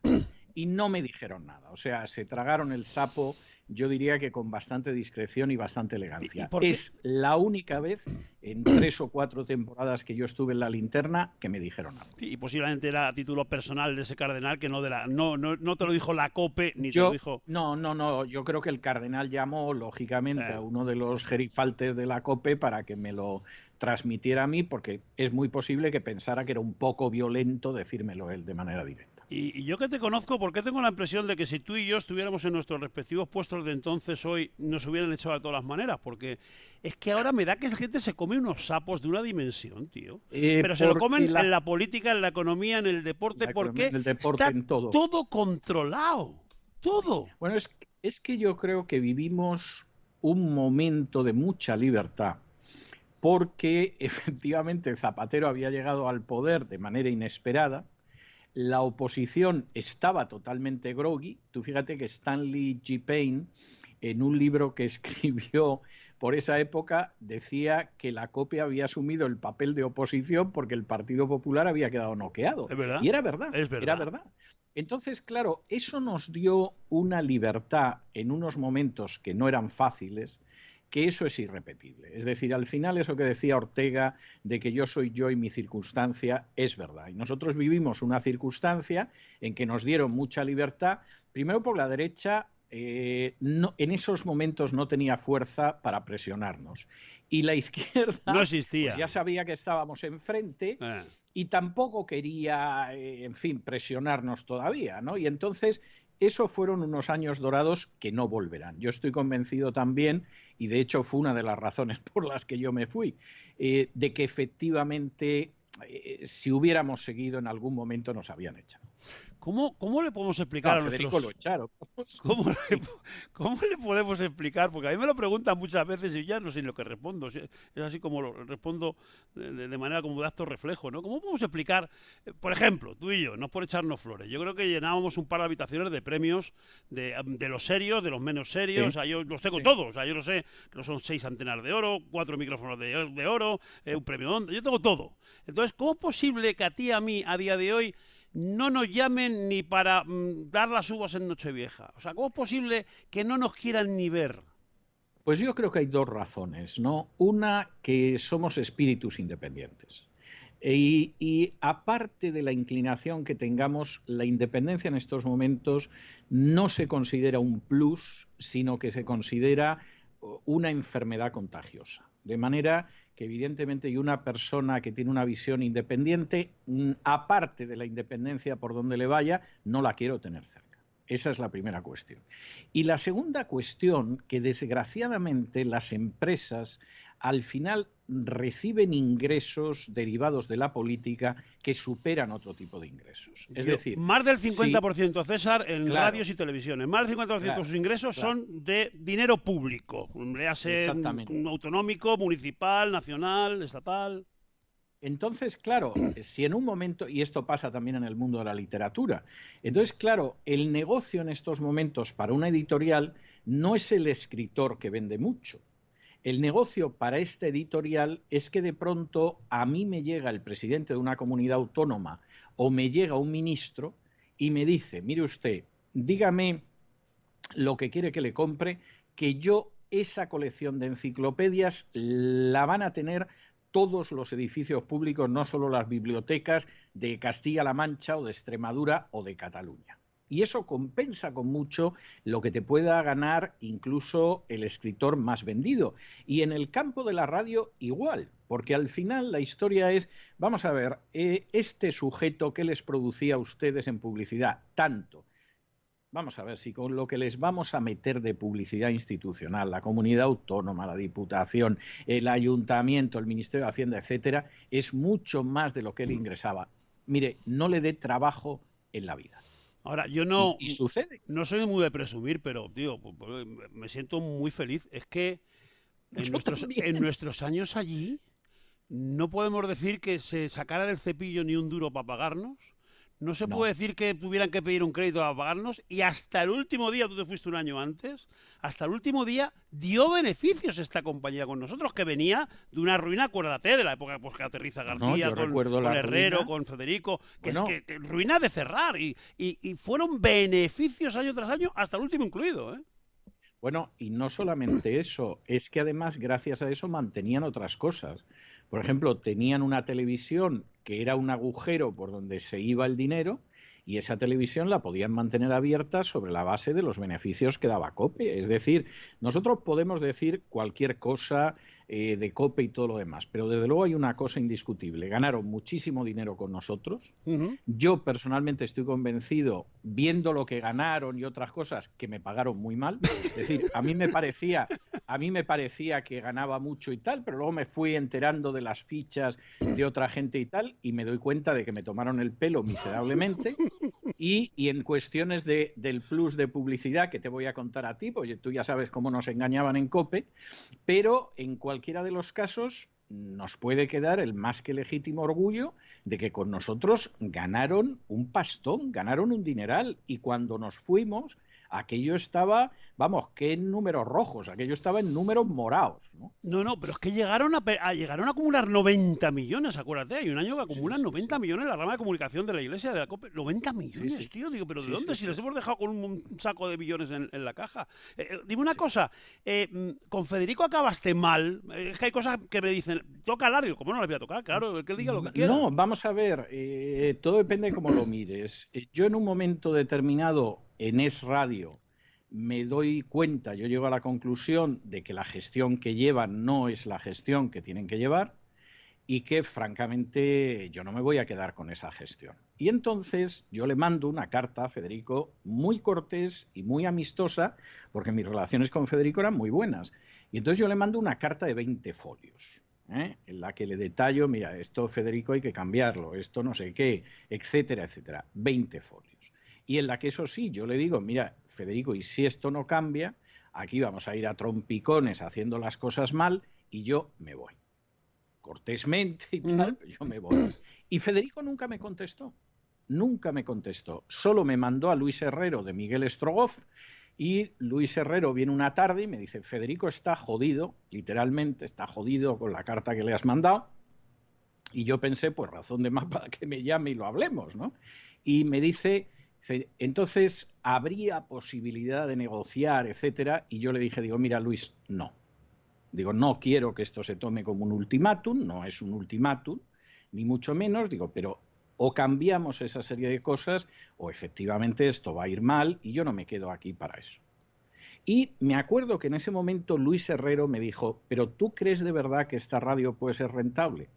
Y no me dijeron nada, o sea, se tragaron el sapo, yo diría que con bastante discreción y bastante ¿Y elegancia. por qué? Es la única vez en 3 o 4 temporadas que yo estuve en la linterna que me dijeron algo. Sí, y posiblemente era a título personal de ese cardenal que no de la. No, no, no te lo dijo la COPE ni te lo Yo, dijo. no, yo creo que el cardenal llamó, lógicamente, a Eh, uno de los gerifaltes de la COPE para que me lo transmitiera a mí, porque es muy posible que pensara que era un poco violento decírmelo él de manera directa. y yo que te conozco, ¿por qué tengo la impresión de que si tú y yo estuviéramos en nuestros respectivos puestos de entonces hoy, nos hubieran echado de todas las maneras? Porque es que ahora me da que esa gente se come unos sapos de una dimensión, tío. Pero se lo Porque comen en la política, en la economía, en el deporte, la economía, porque en el deporte, está en todo. todo controlado. Todo. Bueno, es que yo creo que vivimos un momento de mucha libertad, porque efectivamente Zapatero había llegado al poder de manera inesperada, la oposición estaba totalmente groggy. Tú fíjate que Stanley G. Payne, en un libro que escribió por esa época, decía que la COPE había asumido el papel de oposición porque el Partido Popular había quedado noqueado. ¿Es verdad? Y era verdad, Es era verdad. verdad. Entonces, claro, eso nos dio una libertad en unos momentos que no eran fáciles, que eso es irrepetible. Es decir, al final eso que decía Ortega de que yo soy yo y mi circunstancia es verdad. Y nosotros vivimos una circunstancia en que nos dieron mucha libertad, primero por la derecha no, en esos momentos no tenía fuerza para presionarnos. Y la No izquierda, pues existía. ya sabía que estábamos enfrente Eh. y tampoco quería, en fin, presionarnos todavía, ¿no? Y entonces, eso fueron unos años dorados que no volverán. Yo estoy convencido también, y de hecho fue una de las razones por las que yo me fui, de que efectivamente, si hubiéramos seguido en algún momento nos habían echado. ¿Cómo le podemos No, explicar a a Federico lo nuestros echaron. ¿Cómo le, cómo le podemos explicar? Porque a mí me lo preguntan muchas veces y ya no sé lo que respondo. Es así como lo respondo de manera como de acto reflejo, ¿no? ¿Cómo podemos explicar? Por ejemplo, tú y yo, no es por echarnos flores. Yo creo que llenábamos un par de habitaciones de premios de los serios, de los menos serios. O Sí, sea, yo los tengo sí, todos. O sea, yo lo sé, que son 6 antenas de oro, 4 micrófonos de oro, sí. un premio Onda. Yo tengo todo. Entonces, ¿cómo es posible que a ti y a mí, a día de hoy, no nos llamen ni para dar las uvas en Nochevieja? O sea, ¿cómo es posible que no nos quieran ni ver? Pues yo creo que hay dos razones, ¿no? Una, que somos espíritus independientes. Y aparte de la inclinación que tengamos, la independencia en estos momentos no se considera un plus, sino que se considera una enfermedad contagiosa. De manera que evidentemente hay una persona que tiene una visión independiente, aparte de la independencia por donde le vaya, no la quiero tener cerca. Esa es la primera cuestión. Y la segunda cuestión, que desgraciadamente las empresas al final reciben ingresos derivados de la política que superan otro tipo de ingresos. Es decir, más del 50%, César, en claro, radios y televisiones. Más del 50% claro, de sus ingresos claro, son de dinero público, léase exactamente. autonómico, municipal, nacional, estatal. Entonces, claro, si en un momento, y esto pasa también en el mundo de la literatura, entonces, claro, el negocio en estos momentos para una editorial no es el escritor que vende mucho. El negocio para esta editorial es que de pronto a mí me llega el presidente de una comunidad autónoma o me llega un ministro y me dice, mire usted, dígame lo que quiere que le compre, que yo esa colección de enciclopedias la van a tener todos los edificios públicos, no solo las bibliotecas de Castilla-La Mancha o de Extremadura o de Cataluña. Y eso compensa con mucho lo que te pueda ganar incluso el escritor más vendido. Y en el campo de la radio igual, porque al final la historia es, vamos a ver, este sujeto que les producía a ustedes en publicidad tanto, vamos a ver si con lo que les vamos a meter de publicidad institucional, la comunidad autónoma, la diputación, el ayuntamiento, el Ministerio de Hacienda, etcétera, es mucho más de lo que él ingresaba. Mire, no le dé trabajo en la vida. Ahora, yo Y sucede. no soy muy de presumir, pero, tío, me siento muy feliz. Es que Yo también. en nuestros años allí no podemos decir que se sacara del cepillo ni un duro para pagarnos. No se No. puede decir que tuvieran que pedir un crédito para pagarnos y hasta el último día, tú te fuiste un año antes, hasta el último día dio beneficios esta compañía con nosotros, que venía de una ruina, acuérdate, de la época pues, que aterriza No, García, yo recuerdo con la Herrero, ruina. con Federico, Bueno, que ruina de cerrar y fueron beneficios año tras año, hasta el último incluido, ¿eh? bueno, y no solamente eso, es que además gracias a eso mantenían otras cosas. Por ejemplo, tenían una televisión que era un agujero por donde se iba el dinero y esa televisión la podían mantener abierta sobre la base de los beneficios que daba COPE. Es decir, nosotros podemos decir cualquier cosa de COPE y todo lo demás, pero desde luego hay una cosa indiscutible. Ganaron muchísimo dinero con nosotros. Yo personalmente estoy convencido, viendo lo que ganaron y otras cosas, que me pagaron muy mal. Es decir, a mí me parecía que ganaba mucho y tal, pero luego me fui enterando de las fichas de otra gente y tal, y me doy cuenta de que me tomaron el pelo miserablemente. Y en cuestiones del plus de publicidad que te voy a contar a ti, porque tú ya sabes cómo nos engañaban en COPE, pero en cualquiera de los casos nos puede quedar el más que legítimo orgullo de que con nosotros ganaron un pastón, ganaron un dineral, y cuando nos fuimos aquello estaba, vamos, que en números rojos, aquello estaba en números morados, ¿no? No, pero es que llegaron a acumular 90 millones, acuérdate, hay un año que Sí, acumulan sí, 90 sí. millones en la rama de comunicación de la Iglesia de la COPE. 90 Sí, millones, sí. tío, digo, pero ¿de Sí, dónde? sí, Si sí, les sí. hemos dejado con un saco de billones en la caja. Dime una Sí. cosa, con Federico acabaste mal, es que hay cosas que me dicen, toca largo, ¿cómo no le voy a tocar? Claro, que él diga lo que quiera. No, vamos a ver, todo depende de cómo lo mires. Yo en un momento determinado en Es Radio me doy cuenta, yo llego a la conclusión de que la gestión que llevan no es la gestión que tienen que llevar y que francamente yo no me voy a quedar con esa gestión. Y entonces yo le mando una carta a Federico muy cortés y muy amistosa, porque mis relaciones con Federico eran muy buenas. Y entonces yo le mando una carta de 20 folios. En la que le detallo, mira, esto Federico hay que cambiarlo, esto no sé qué, etcétera, etcétera, 20 folios. Y en la que eso sí, yo le digo, mira, Federico, y si esto no cambia, aquí vamos a ir a trompicones haciendo las cosas mal y yo me voy. Cortésmente y tal, pero yo me voy. Y Federico nunca me contestó, solo me mandó a Luis Herrero de Miguel Strogoff. Y Luis Herrero viene una tarde y me dice, Federico está jodido, literalmente está jodido con la carta que le has mandado. Y yo pensé, pues razón de más para que me llame y lo hablemos, ¿no? Y me dice, entonces, ¿habría posibilidad de negociar, etcétera? Y yo le dije, digo, mira, Luis, no. Digo, no quiero que esto se tome como un ultimátum, no es un ultimátum, ni mucho menos, digo, pero o cambiamos esa serie de cosas o efectivamente esto va a ir mal y yo no me quedo aquí para eso. Y me acuerdo que en ese momento Luis Herrero me dijo, ¿pero tú crees de verdad que esta radio puede ser rentable?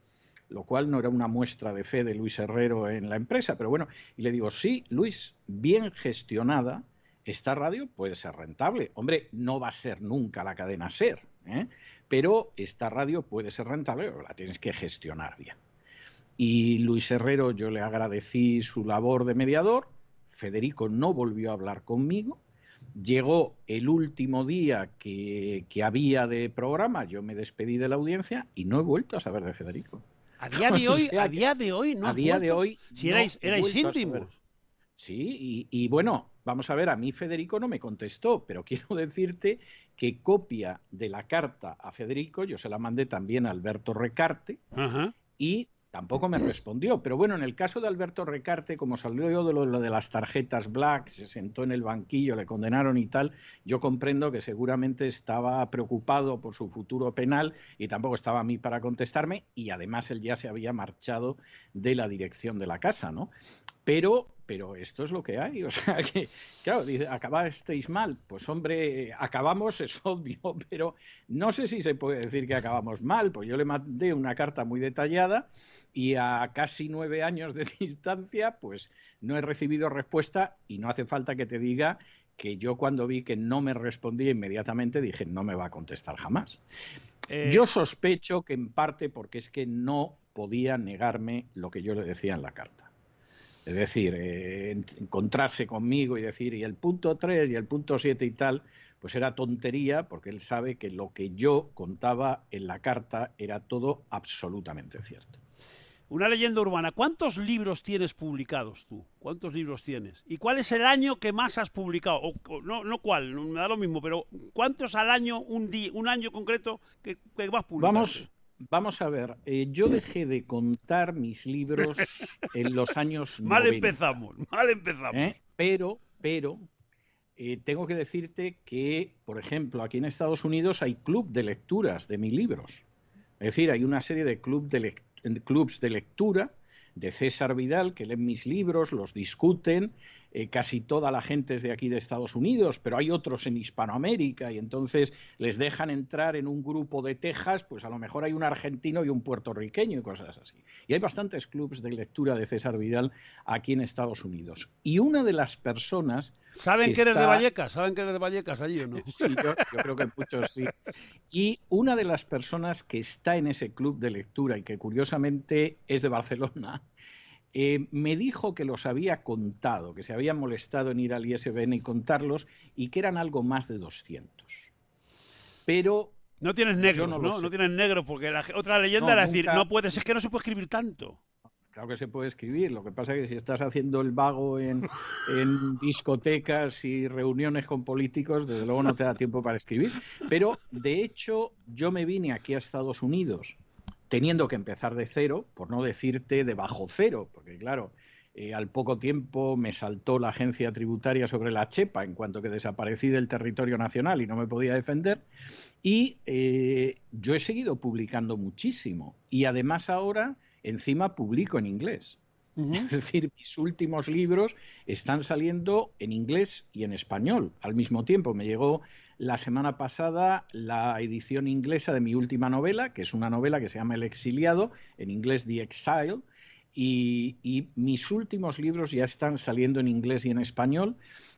Lo cual no era una muestra de fe de Luis Herrero en la empresa, pero bueno, y le digo, sí, Luis, bien gestionada, esta radio puede ser rentable. Hombre, no va a ser nunca la cadena SER, ¿eh? Pero esta radio puede ser rentable, pero la tienes que gestionar bien. Y Luis Herrero, yo le agradecí su labor de mediador. Federico no volvió a hablar conmigo. Llegó el último día que había de programa, yo me despedí de la audiencia y no he vuelto a saber de Federico. A día de hoy, a día de hoy, ¿no? A día de hoy, si no erais íntimos. Sí, y bueno, vamos a ver, a mí Federico no me contestó, pero quiero decirte que copia de la carta a Federico, yo se la mandé también a Alberto Recarte, y tampoco me respondió. Pero bueno, en el caso de Alberto Recarte, como salió de lo de las tarjetas Black, se sentó en el banquillo, le condenaron y tal, yo comprendo que seguramente estaba preocupado por su futuro penal y tampoco estaba a mí para contestarme, y además él ya se había marchado de la dirección de la casa, ¿no? Pero esto es lo que hay, o sea que, claro, dice, ¿acabasteis mal? Pues hombre, acabamos, es obvio, pero no sé si se puede decir que acabamos mal, pues yo le mandé una carta muy detallada y a casi 9 años de distancia, pues no he recibido respuesta, y no hace falta que te diga que yo cuando vi que no me respondía inmediatamente dije, no me va a contestar jamás. Yo sospecho que en parte porque es que no podía negarme lo que yo le decía en la carta. Es decir, encontrarse conmigo y decir, y el punto 3 y el punto 7 y tal, pues era tontería, porque él sabe que lo que yo contaba en la carta era todo absolutamente cierto. Una leyenda urbana. ¿Cuántos libros tienes publicados tú? ¿Cuántos libros tienes? ¿Y cuál es el año que más has publicado? No cuál, me da lo mismo, pero ¿cuántos al año, un año concreto que vas publicando? Vamos a ver, yo dejé de contar mis libros en los años 90. Mal empezamos. Pero tengo que decirte que, por ejemplo, aquí en Estados Unidos hay club de lecturas de mis libros. Es decir, hay una serie de clubs de lectura de César Vidal que leen mis libros, los discuten. Casi toda la gente es de aquí de Estados Unidos, pero hay otros en Hispanoamérica, y entonces les dejan entrar en un grupo de Texas, pues a lo mejor hay un argentino y un puertorriqueño y cosas así. Y hay bastantes clubs de lectura de César Vidal aquí en Estados Unidos. Y una de las personas... ¿Saben que eres de Vallecas? ¿Saben que eres de Vallecas allí o no? Sí, yo creo que muchos sí. Y una de las personas que está en ese club de lectura y que curiosamente es de Barcelona, me dijo que los había contado, que se habían molestado en ir al ISBN y contarlos, y que eran algo más de 200. Pero... No tienes negros, ¿no? No tienes negros, porque otra leyenda era decir, no puedes, es que no se puede escribir tanto. Claro que se puede escribir, lo que pasa es que si estás haciendo el vago en discotecas y reuniones con políticos, desde luego no te da tiempo para escribir. Pero, de hecho, yo me vine aquí a Estados Unidos teniendo que empezar de cero, por no decirte de bajo cero, porque claro, al poco tiempo me saltó la agencia tributaria sobre la chepa en cuanto que desaparecí del territorio nacional y no me podía defender. Y yo he seguido publicando muchísimo, y además ahora encima publico en inglés. Es decir, mis últimos libros están saliendo en inglés y en español al mismo tiempo. Me llegó la semana pasada la edición inglesa de mi última novela, que es una novela que se llama El exiliado, en inglés The Exile, y mis últimos libros ya están saliendo en inglés y en español,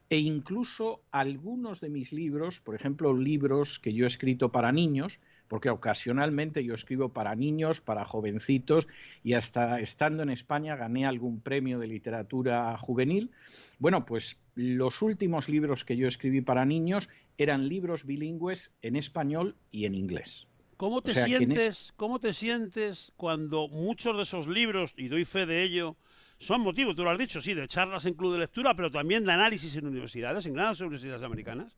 e incluso algunos de mis libros, por ejemplo, libros que yo he escrito para niños, porque ocasionalmente yo escribo para niños, para jovencitos, y hasta estando en España gané algún premio de literatura juvenil. Bueno, pues los últimos libros que yo escribí para niños eran libros bilingües en español y en inglés. ¿Cómo te sientes cuando muchos de esos libros, y doy fe de ello, son motivo, tú lo has dicho, sí, de charlas en club de lectura, pero también de análisis en universidades, en grandes universidades americanas?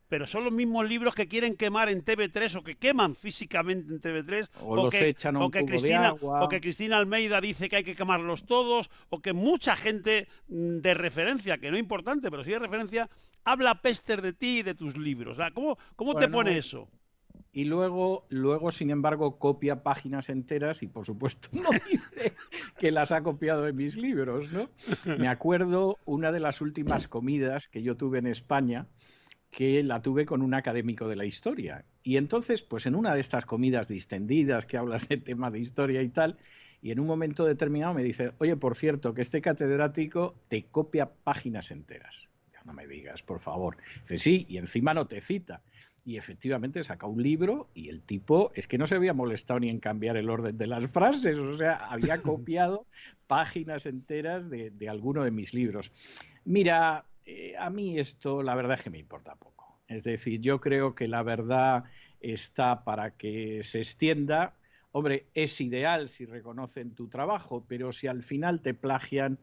Pero son los mismos libros que quieren quemar en TV3 o que queman físicamente en TV3 o que Cristina Almeida dice que hay que quemarlos todos, o que mucha gente de referencia, que no es importante, pero sí de referencia, habla pester de ti y de tus libros. O sea, ¿cómo te pone eso? Y luego, sin embargo, copia páginas enteras y, por supuesto, no dice que las ha copiado de mis libros, ¿no? Me acuerdo una de las últimas comidas que yo tuve en España, que la tuve con un académico de la historia. Y entonces, pues en una de estas comidas distendidas que hablas de tema de historia y tal, y en un momento determinado me dice, oye, por cierto, que este catedrático te copia páginas enteras. Ya no me digas, por favor. Dice, sí, y encima no te cita. Y efectivamente saca un libro y el tipo es que no se había molestado ni en cambiar el orden de las frases, o sea, había copiado páginas enteras de alguno de mis libros. Mira, a mí esto la verdad es que me importa poco. Es decir, yo creo que la verdad está para que se extienda. Hombre, es ideal si reconocen tu trabajo, pero si al final te plagian,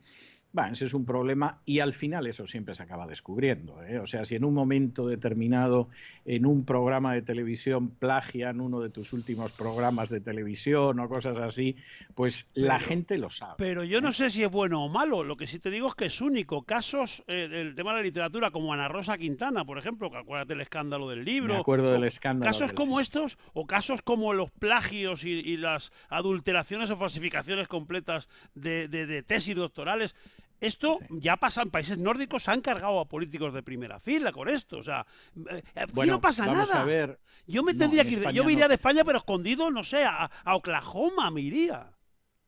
bueno, ese es un problema y al final eso siempre se acaba descubriendo, ¿eh? O sea, si en un momento determinado en un programa de televisión plagian uno de tus últimos programas de televisión o cosas así, pues la Pero, gente lo sabe, pero yo no ¿eh? sé si es bueno o malo. Lo que sí te digo es que es único. Casos del tema de la literatura, como Ana Rosa Quintana, por ejemplo, que acuérdate el escándalo del Me libro, acuerdo del o escándalo casos aquel, como sí. estos, o casos como los plagios y las adulteraciones o falsificaciones completas de tesis doctorales. Esto Sí. ya pasa en países nórdicos, se han cargado a políticos de primera fila con esto. O sea, aquí no Bueno, pasa vamos a nada. ver. Yo me No, tendría en que ir, yo España me no iría de pasa España, nada. pero escondido, no sé, a Oklahoma me iría.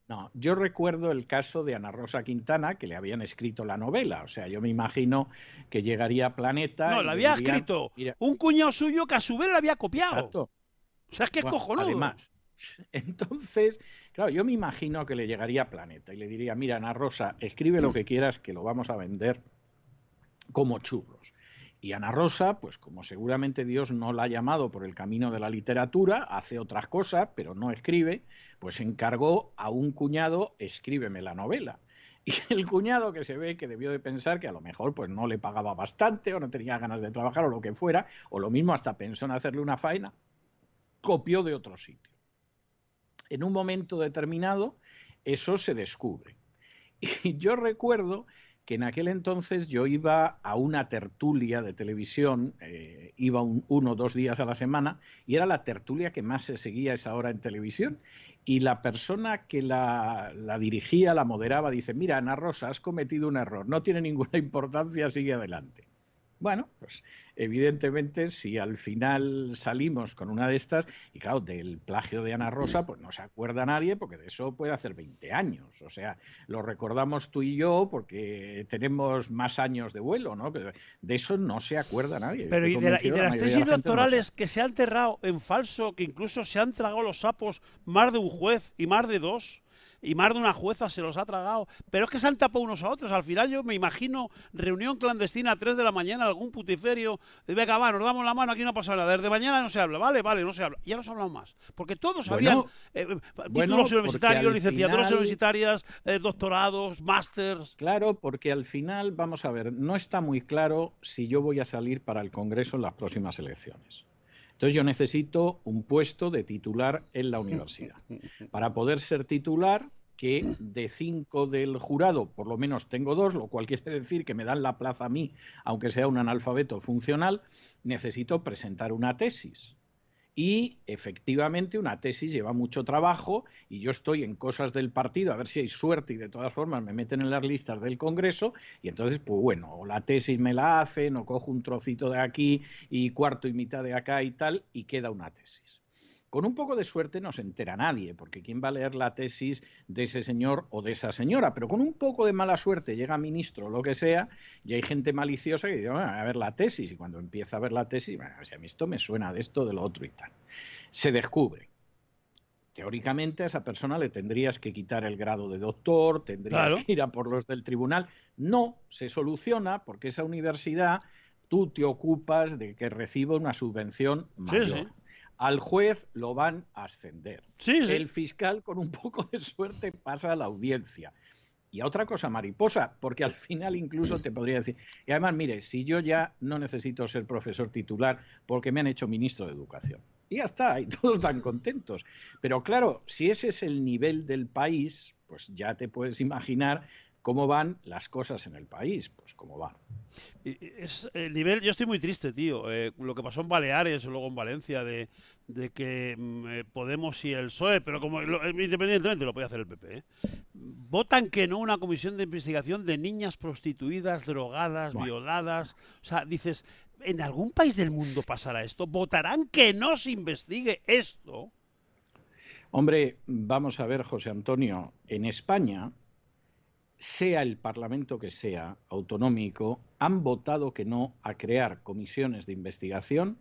No, yo recuerdo el caso de Ana Rosa Quintana, que le habían escrito la novela. O sea, yo me imagino que llegaría a Planeta No, y la le había dirían, escrito mira, un cuñado suyo que a su vez la había copiado. exacto. O sea, es que es Bueno, cojonudo. además, entonces, claro, yo me imagino que le llegaría a Planeta y le diría, mira, Ana Rosa, escribe lo que quieras que lo vamos a vender como churros. Y Ana Rosa, pues como seguramente Dios no la ha llamado por el camino de la literatura, hace otras cosas, pero no escribe, pues encargó a un cuñado, escríbeme la novela. Y el cuñado, que se ve que debió de pensar que a lo mejor pues no le pagaba bastante o no tenía ganas de trabajar o lo que fuera, o lo mismo hasta pensó en hacerle una faena, copió de otro sitio. En un momento determinado, eso se descubre. Y yo recuerdo que en aquel entonces yo iba a una tertulia de televisión, iba 1 o 2 días a la semana, y era la tertulia que más se seguía a esa hora en televisión. Y la persona que la dirigía, la moderaba, dice, mira, Ana Rosa, has cometido un error, no tiene ninguna importancia, sigue adelante. Bueno, pues evidentemente si al final salimos con una de estas, y claro, del plagio de Ana Rosa, pues no se acuerda nadie porque de eso puede hacer 20 años. O sea, lo recordamos tú y yo porque tenemos más años de vuelo, ¿no? Pero de eso no se acuerda nadie. Yo Pero estoy y convencido de que la las mayoría de tesis la gente no lo sabe. doctorales que se han enterrado en falso, que incluso se han tragado los sapos más de un juez y más de dos, y más de una jueza se los ha tragado, pero es que se han tapado unos a otros. Al final yo me imagino reunión clandestina a 3 de la mañana, algún putiferio, y venga, va, nos damos la mano, aquí no pasa nada, desde mañana no se habla, vale, vale, no se habla. Ya no se ha hablado más, porque todos habían Bueno, títulos bueno, porque universitarios, al licenciaturas final, universitarias, doctorados, másters. claro, porque al final, vamos a ver, no está muy claro si yo voy a salir para el Congreso en las próximas elecciones. Entonces yo necesito un puesto de titular en la universidad. Para poder ser titular, que de 5 del jurado, por lo menos tengo 2, lo cual quiere decir que me dan la plaza a mí, aunque sea un analfabeto funcional, necesito presentar una tesis. Y efectivamente una tesis lleva mucho trabajo y yo estoy en cosas del partido a ver si hay suerte y de todas formas me meten en las listas del Congreso y entonces pues bueno, o la tesis me la hacen o cojo un trocito de aquí y cuarto y mitad de acá y tal y queda una tesis. Con un poco de suerte no se entera nadie, porque ¿quién va a leer la tesis de ese señor o de esa señora? Pero con un poco de mala suerte llega ministro o lo que sea, y hay gente maliciosa que dice, bueno, a ver la tesis, y cuando empieza a ver la tesis, bueno, o sea, a mí esto me suena de esto, de lo otro y tal. Se descubre. Teóricamente a esa persona le tendrías que quitar el grado de doctor, tendrías Claro, que ir a por los del tribunal. No, se soluciona porque esa universidad tú te ocupas de que reciba una subvención sí, mayor. sí, Al juez lo van a ascender. sí, sí. El fiscal, con un poco de suerte, pasa a la audiencia. Y a otra cosa mariposa, porque al final incluso te podría decir, y además, mire, si yo ya no necesito ser profesor titular porque me han hecho ministro de Educación. Y ya está, y todos están contentos. Pero claro, si ese es el nivel del país, pues ya te puedes imaginar cómo van las cosas en el país, pues cómo van. Es el nivel, yo estoy muy triste, tío. Lo que pasó en Baleares o luego en Valencia, de que Podemos y el PSOE, pero como independientemente lo puede hacer el PP, votan que no una comisión de investigación de niñas prostituidas, drogadas, Bueno, violadas. O sea, dices, ¿en algún país del mundo pasará esto? ¿Votarán que no se investigue esto? hombre, vamos a ver, José Antonio, en España, sea el Parlamento que sea autonómico, han votado que no a crear comisiones de investigación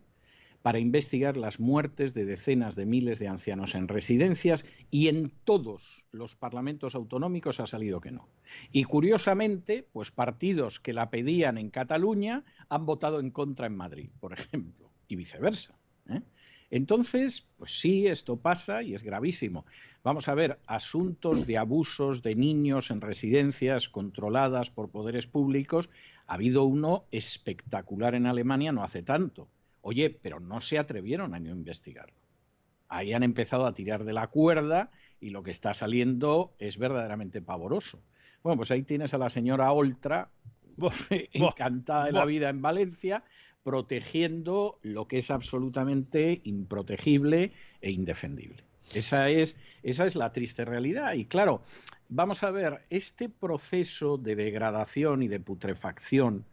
para investigar las muertes de decenas de miles de ancianos en residencias, y en todos los parlamentos autonómicos ha salido que no. Y curiosamente, pues partidos que la pedían en Cataluña han votado en contra en Madrid, por ejemplo, y viceversa, ¿eh? Entonces, pues sí, esto pasa y es gravísimo. Vamos a ver, asuntos de abusos de niños en residencias controladas por poderes públicos, ha habido uno espectacular en Alemania no hace tanto. Oye, pero no se atrevieron a no investigarlo. Ahí han empezado a tirar de la cuerda y lo que está saliendo es verdaderamente pavoroso. Bueno, pues ahí tienes a la señora Oltra, encantada de la vida en Valencia, protegiendo lo que es absolutamente improtegible e indefendible. Esa es la triste realidad. Y claro, vamos a ver, este proceso de degradación y de putrefacción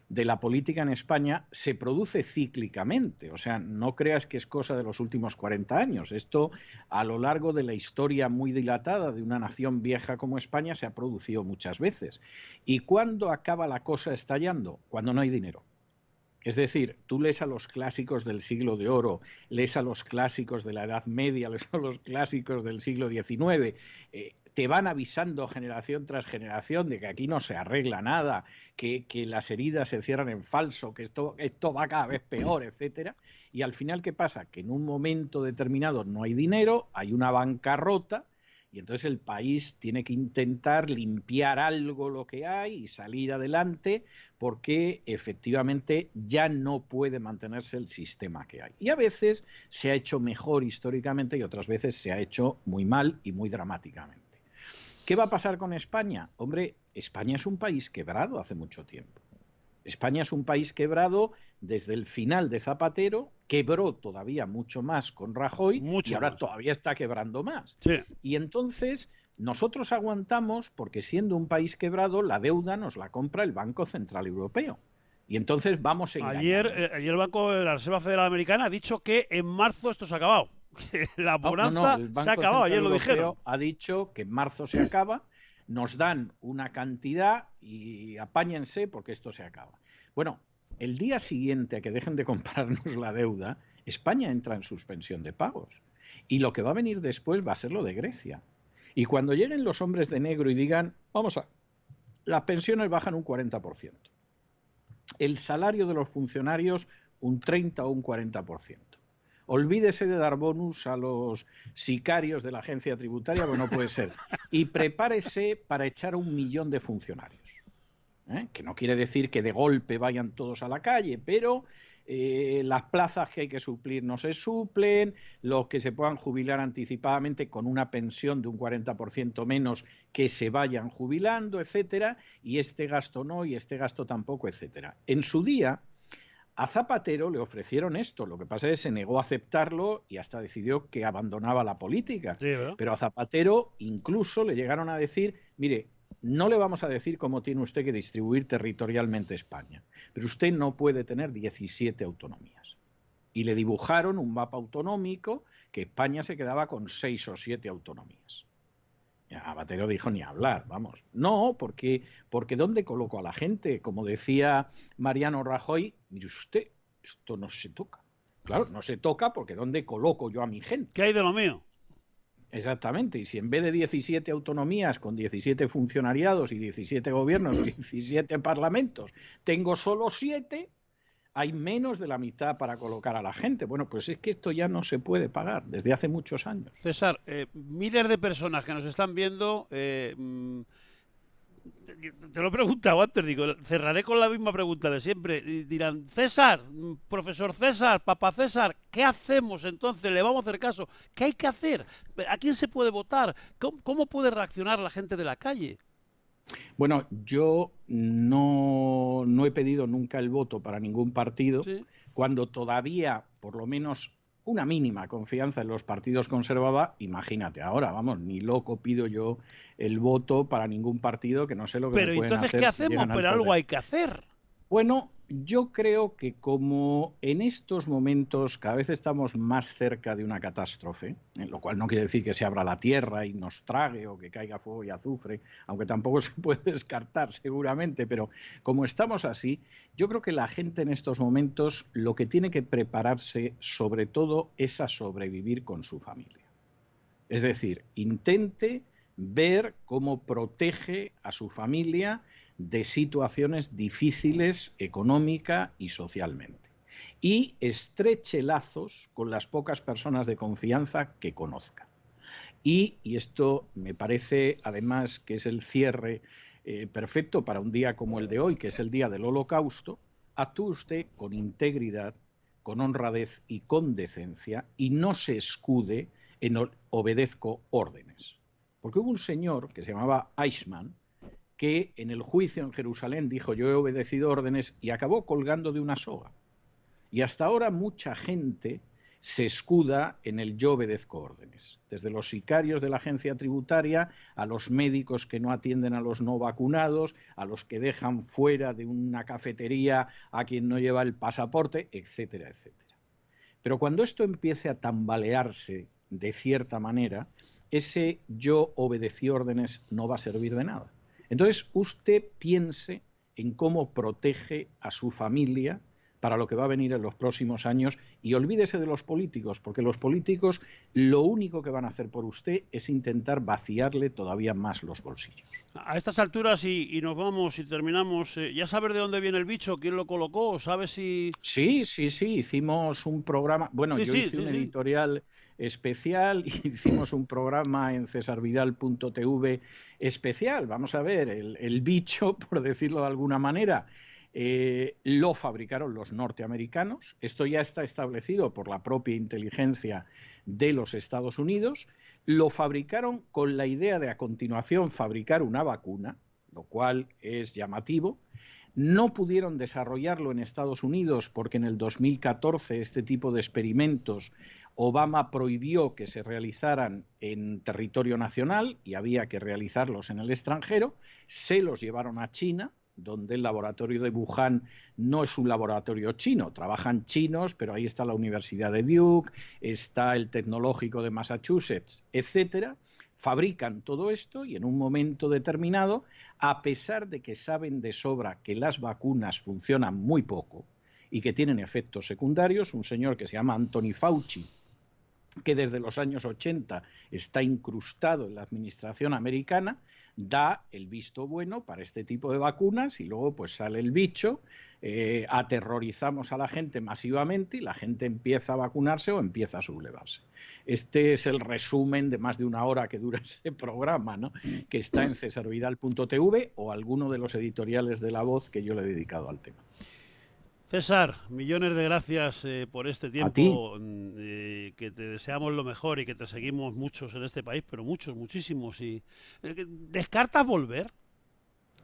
de la política en España se produce cíclicamente. O sea, no creas que es cosa de los últimos 40 años. Esto, a lo largo de la historia muy dilatada de una nación vieja como España, se ha producido muchas veces. ¿Y cuándo acaba la cosa estallando? Cuando no hay dinero. Es decir, tú lees a los clásicos del siglo de oro, lees a los clásicos de la Edad Media, lees a los clásicos del siglo XIX, te van avisando generación tras generación de que aquí no se arregla nada, que las heridas se cierran en falso, que esto va cada vez peor, etcétera. Y al final, ¿qué pasa? Que en un momento determinado no hay dinero, hay una bancarrota, y entonces el país tiene que intentar limpiar algo lo que hay y salir adelante, porque efectivamente ya no puede mantenerse el sistema que hay. Y a veces se ha hecho mejor históricamente y otras veces se ha hecho muy mal y muy dramáticamente. ¿Qué va a pasar con España? Hombre, España es un país quebrado hace mucho tiempo. España es un país quebrado desde el final de Zapatero, quebró todavía mucho más con Rajoy y ahora todavía está quebrando más. Sí. Y entonces nosotros aguantamos porque, siendo un país quebrado, la deuda nos la compra el Banco Central Europeo. Y entonces vamos engañando. Ayer el Banco de la Reserva Federal Americana ha dicho que en marzo esto se ha acabado. Que la bonanza se ha acabado, ayer lo dijeron. Ha dicho que en marzo se acaba, nos dan una cantidad y apáñense porque esto se acaba. Bueno, el día siguiente a que dejen de comprarnos la deuda, España entra en suspensión de pagos. Y lo que va a venir después va a ser lo de Grecia. Y cuando lleguen los hombres de negro y digan, las pensiones bajan un 40%, el salario de los funcionarios un 30 o un 40%. Olvídese de dar bonus a los sicarios de la agencia tributaria, porque no puede ser. Y prepárese para echar 1 millón de funcionarios. Que no quiere decir que de golpe vayan todos a la calle, pero las plazas que hay que suplir no se suplen, los que se puedan jubilar anticipadamente con una pensión de un 40% menos que se vayan jubilando, etcétera, y este gasto no, y este gasto tampoco, etcétera. En su día, a Zapatero le ofrecieron esto, lo que pasa es que se negó a aceptarlo y hasta decidió que abandonaba la política. Sí, ¿verdad? Pero a Zapatero incluso le llegaron a decir, mire, no le vamos a decir cómo tiene usted que distribuir territorialmente España, pero usted no puede tener 17 autonomías. Y le dibujaron un mapa autonómico que España se quedaba con 6 o 7 autonomías. Zapatero dijo ni hablar, vamos. No, porque ¿dónde coloco a la gente? Como decía Mariano Rajoy, mire usted, esto no se toca. Claro, no se toca porque ¿dónde coloco yo a mi gente? ¿Qué hay de lo mío? Exactamente, y si en vez de 17 autonomías con 17 funcionariados y 17 gobiernos y 17 parlamentos tengo solo 7, hay menos de la mitad para colocar a la gente. Bueno, pues es que esto ya no se puede pagar desde hace muchos años. César, miles de personas que nos están viendo, te lo he preguntado antes, digo, cerraré con la misma pregunta de siempre. Y dirán, César, profesor César, papá César, ¿qué hacemos entonces? ¿Le vamos a hacer caso? ¿Qué hay que hacer? ¿A quién se puede votar? ¿Cómo puede reaccionar la gente de la calle? Bueno, yo no he pedido nunca el voto para ningún partido, ¿sí? Cuando todavía, por lo menos, una mínima confianza en los partidos conservaba. Imagínate, ahora, vamos, ni loco pido yo el voto para ningún partido, que no sé lo que me pueden hacer. Pero entonces, ¿qué hacemos? Pero algo hay que hacer. Bueno, Yo creo que como en estos momentos cada vez estamos más cerca de una catástrofe, lo cual no quiere decir que se abra la tierra y nos trague o que caiga fuego y azufre, aunque tampoco se puede descartar seguramente, pero como estamos así, yo creo que la gente en estos momentos lo que tiene que prepararse sobre todo es a sobrevivir con su familia. Es decir, intente ver cómo protege a su familia de situaciones difíciles económica y socialmente. Y estreche lazos con las pocas personas de confianza que conozca. Y esto me parece además que es el cierre perfecto para un día como el de hoy, que es el día del Holocausto. Actúe usted con integridad, con honradez y con decencia y no se escude en obedezco órdenes. Porque hubo un señor que se llamaba Eichmann que en el juicio en Jerusalén dijo yo he obedecido órdenes y acabó colgando de una soga. Y hasta ahora mucha gente se escuda en el yo obedezco órdenes, desde los sicarios de la agencia tributaria a los médicos que no atienden a los no vacunados, a los que dejan fuera de una cafetería a quien no lleva el pasaporte, etcétera, etcétera. Pero cuando esto empiece a tambalearse de cierta manera, ese yo obedecí órdenes no va a servir de nada. Entonces, usted piense en cómo protege a su familia para lo que va a venir en los próximos años y olvídese de los políticos, porque los políticos lo único que van a hacer por usted es intentar vaciarle todavía más los bolsillos. A estas alturas y nos vamos y terminamos, ¿ya sabes de dónde viene el bicho? ¿Quién lo colocó? ¿Sabes si...? Sí, hicimos un programa, bueno, yo hice un editorial especial, hicimos un programa en cesarvidal.tv especial, vamos a ver, el bicho, por decirlo de alguna manera, lo fabricaron los norteamericanos, esto ya está establecido por la propia inteligencia de los Estados Unidos, lo fabricaron con la idea de a continuación fabricar una vacuna, lo cual es llamativo. No pudieron desarrollarlo en Estados Unidos porque en el 2014 este tipo de experimentos Obama prohibió que se realizaran en territorio nacional y había que realizarlos en el extranjero. Se los llevaron a China, donde el laboratorio de Wuhan no es un laboratorio chino, trabajan chinos, pero ahí está la Universidad de Duke, está el Tecnológico de Massachusetts, etcétera. Fabrican todo esto y en un momento determinado, a pesar de que saben de sobra que las vacunas funcionan muy poco y que tienen efectos secundarios, un señor que se llama Anthony Fauci, que desde los años 80 está incrustado en la administración americana, da el visto bueno para este tipo de vacunas y luego pues sale el bicho, aterrorizamos a la gente masivamente y la gente empieza a vacunarse o empieza a sublevarse. Este es el resumen de más de una hora que dura ese programa, ¿no? Que está en cesarvidal.tv o alguno de los editoriales de La Voz que yo le he dedicado al tema. César, millones de gracias por este tiempo, que te deseamos lo mejor y que te seguimos muchos en este país, pero muchos, muchísimos. Y ¿descartas volver?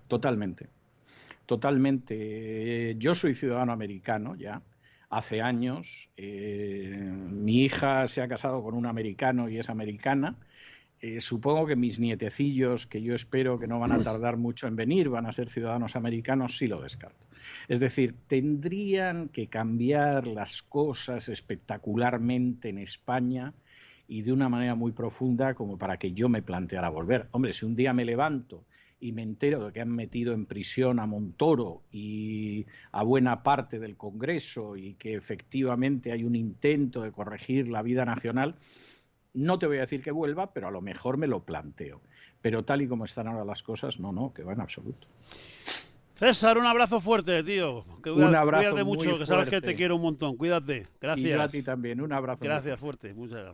Totalmente, totalmente. Yo soy ciudadano americano ya, hace años. Mi hija se ha casado con un americano y es americana. Supongo que mis nietecillos, que yo espero que no van a tardar mucho en venir, van a ser ciudadanos americanos, sí lo descarto. Es decir, tendrían que cambiar las cosas espectacularmente en España y de una manera muy profunda como para que yo me planteara volver. Hombre, si un día me levanto y me entero de que han metido en prisión a Montoro y a buena parte del Congreso y que efectivamente hay un intento de corregir la vida nacional, no te voy a decir que vuelva, pero a lo mejor me lo planteo. Pero tal y como están ahora las cosas, no, que va en absoluto. César, un abrazo fuerte, tío. Un abrazo cuídate muy mucho, fuerte. que sabes que te quiero un montón. Cuídate. Gracias. Y yo a ti también. Un abrazo. Gracias, fuerte. Muchas gracias.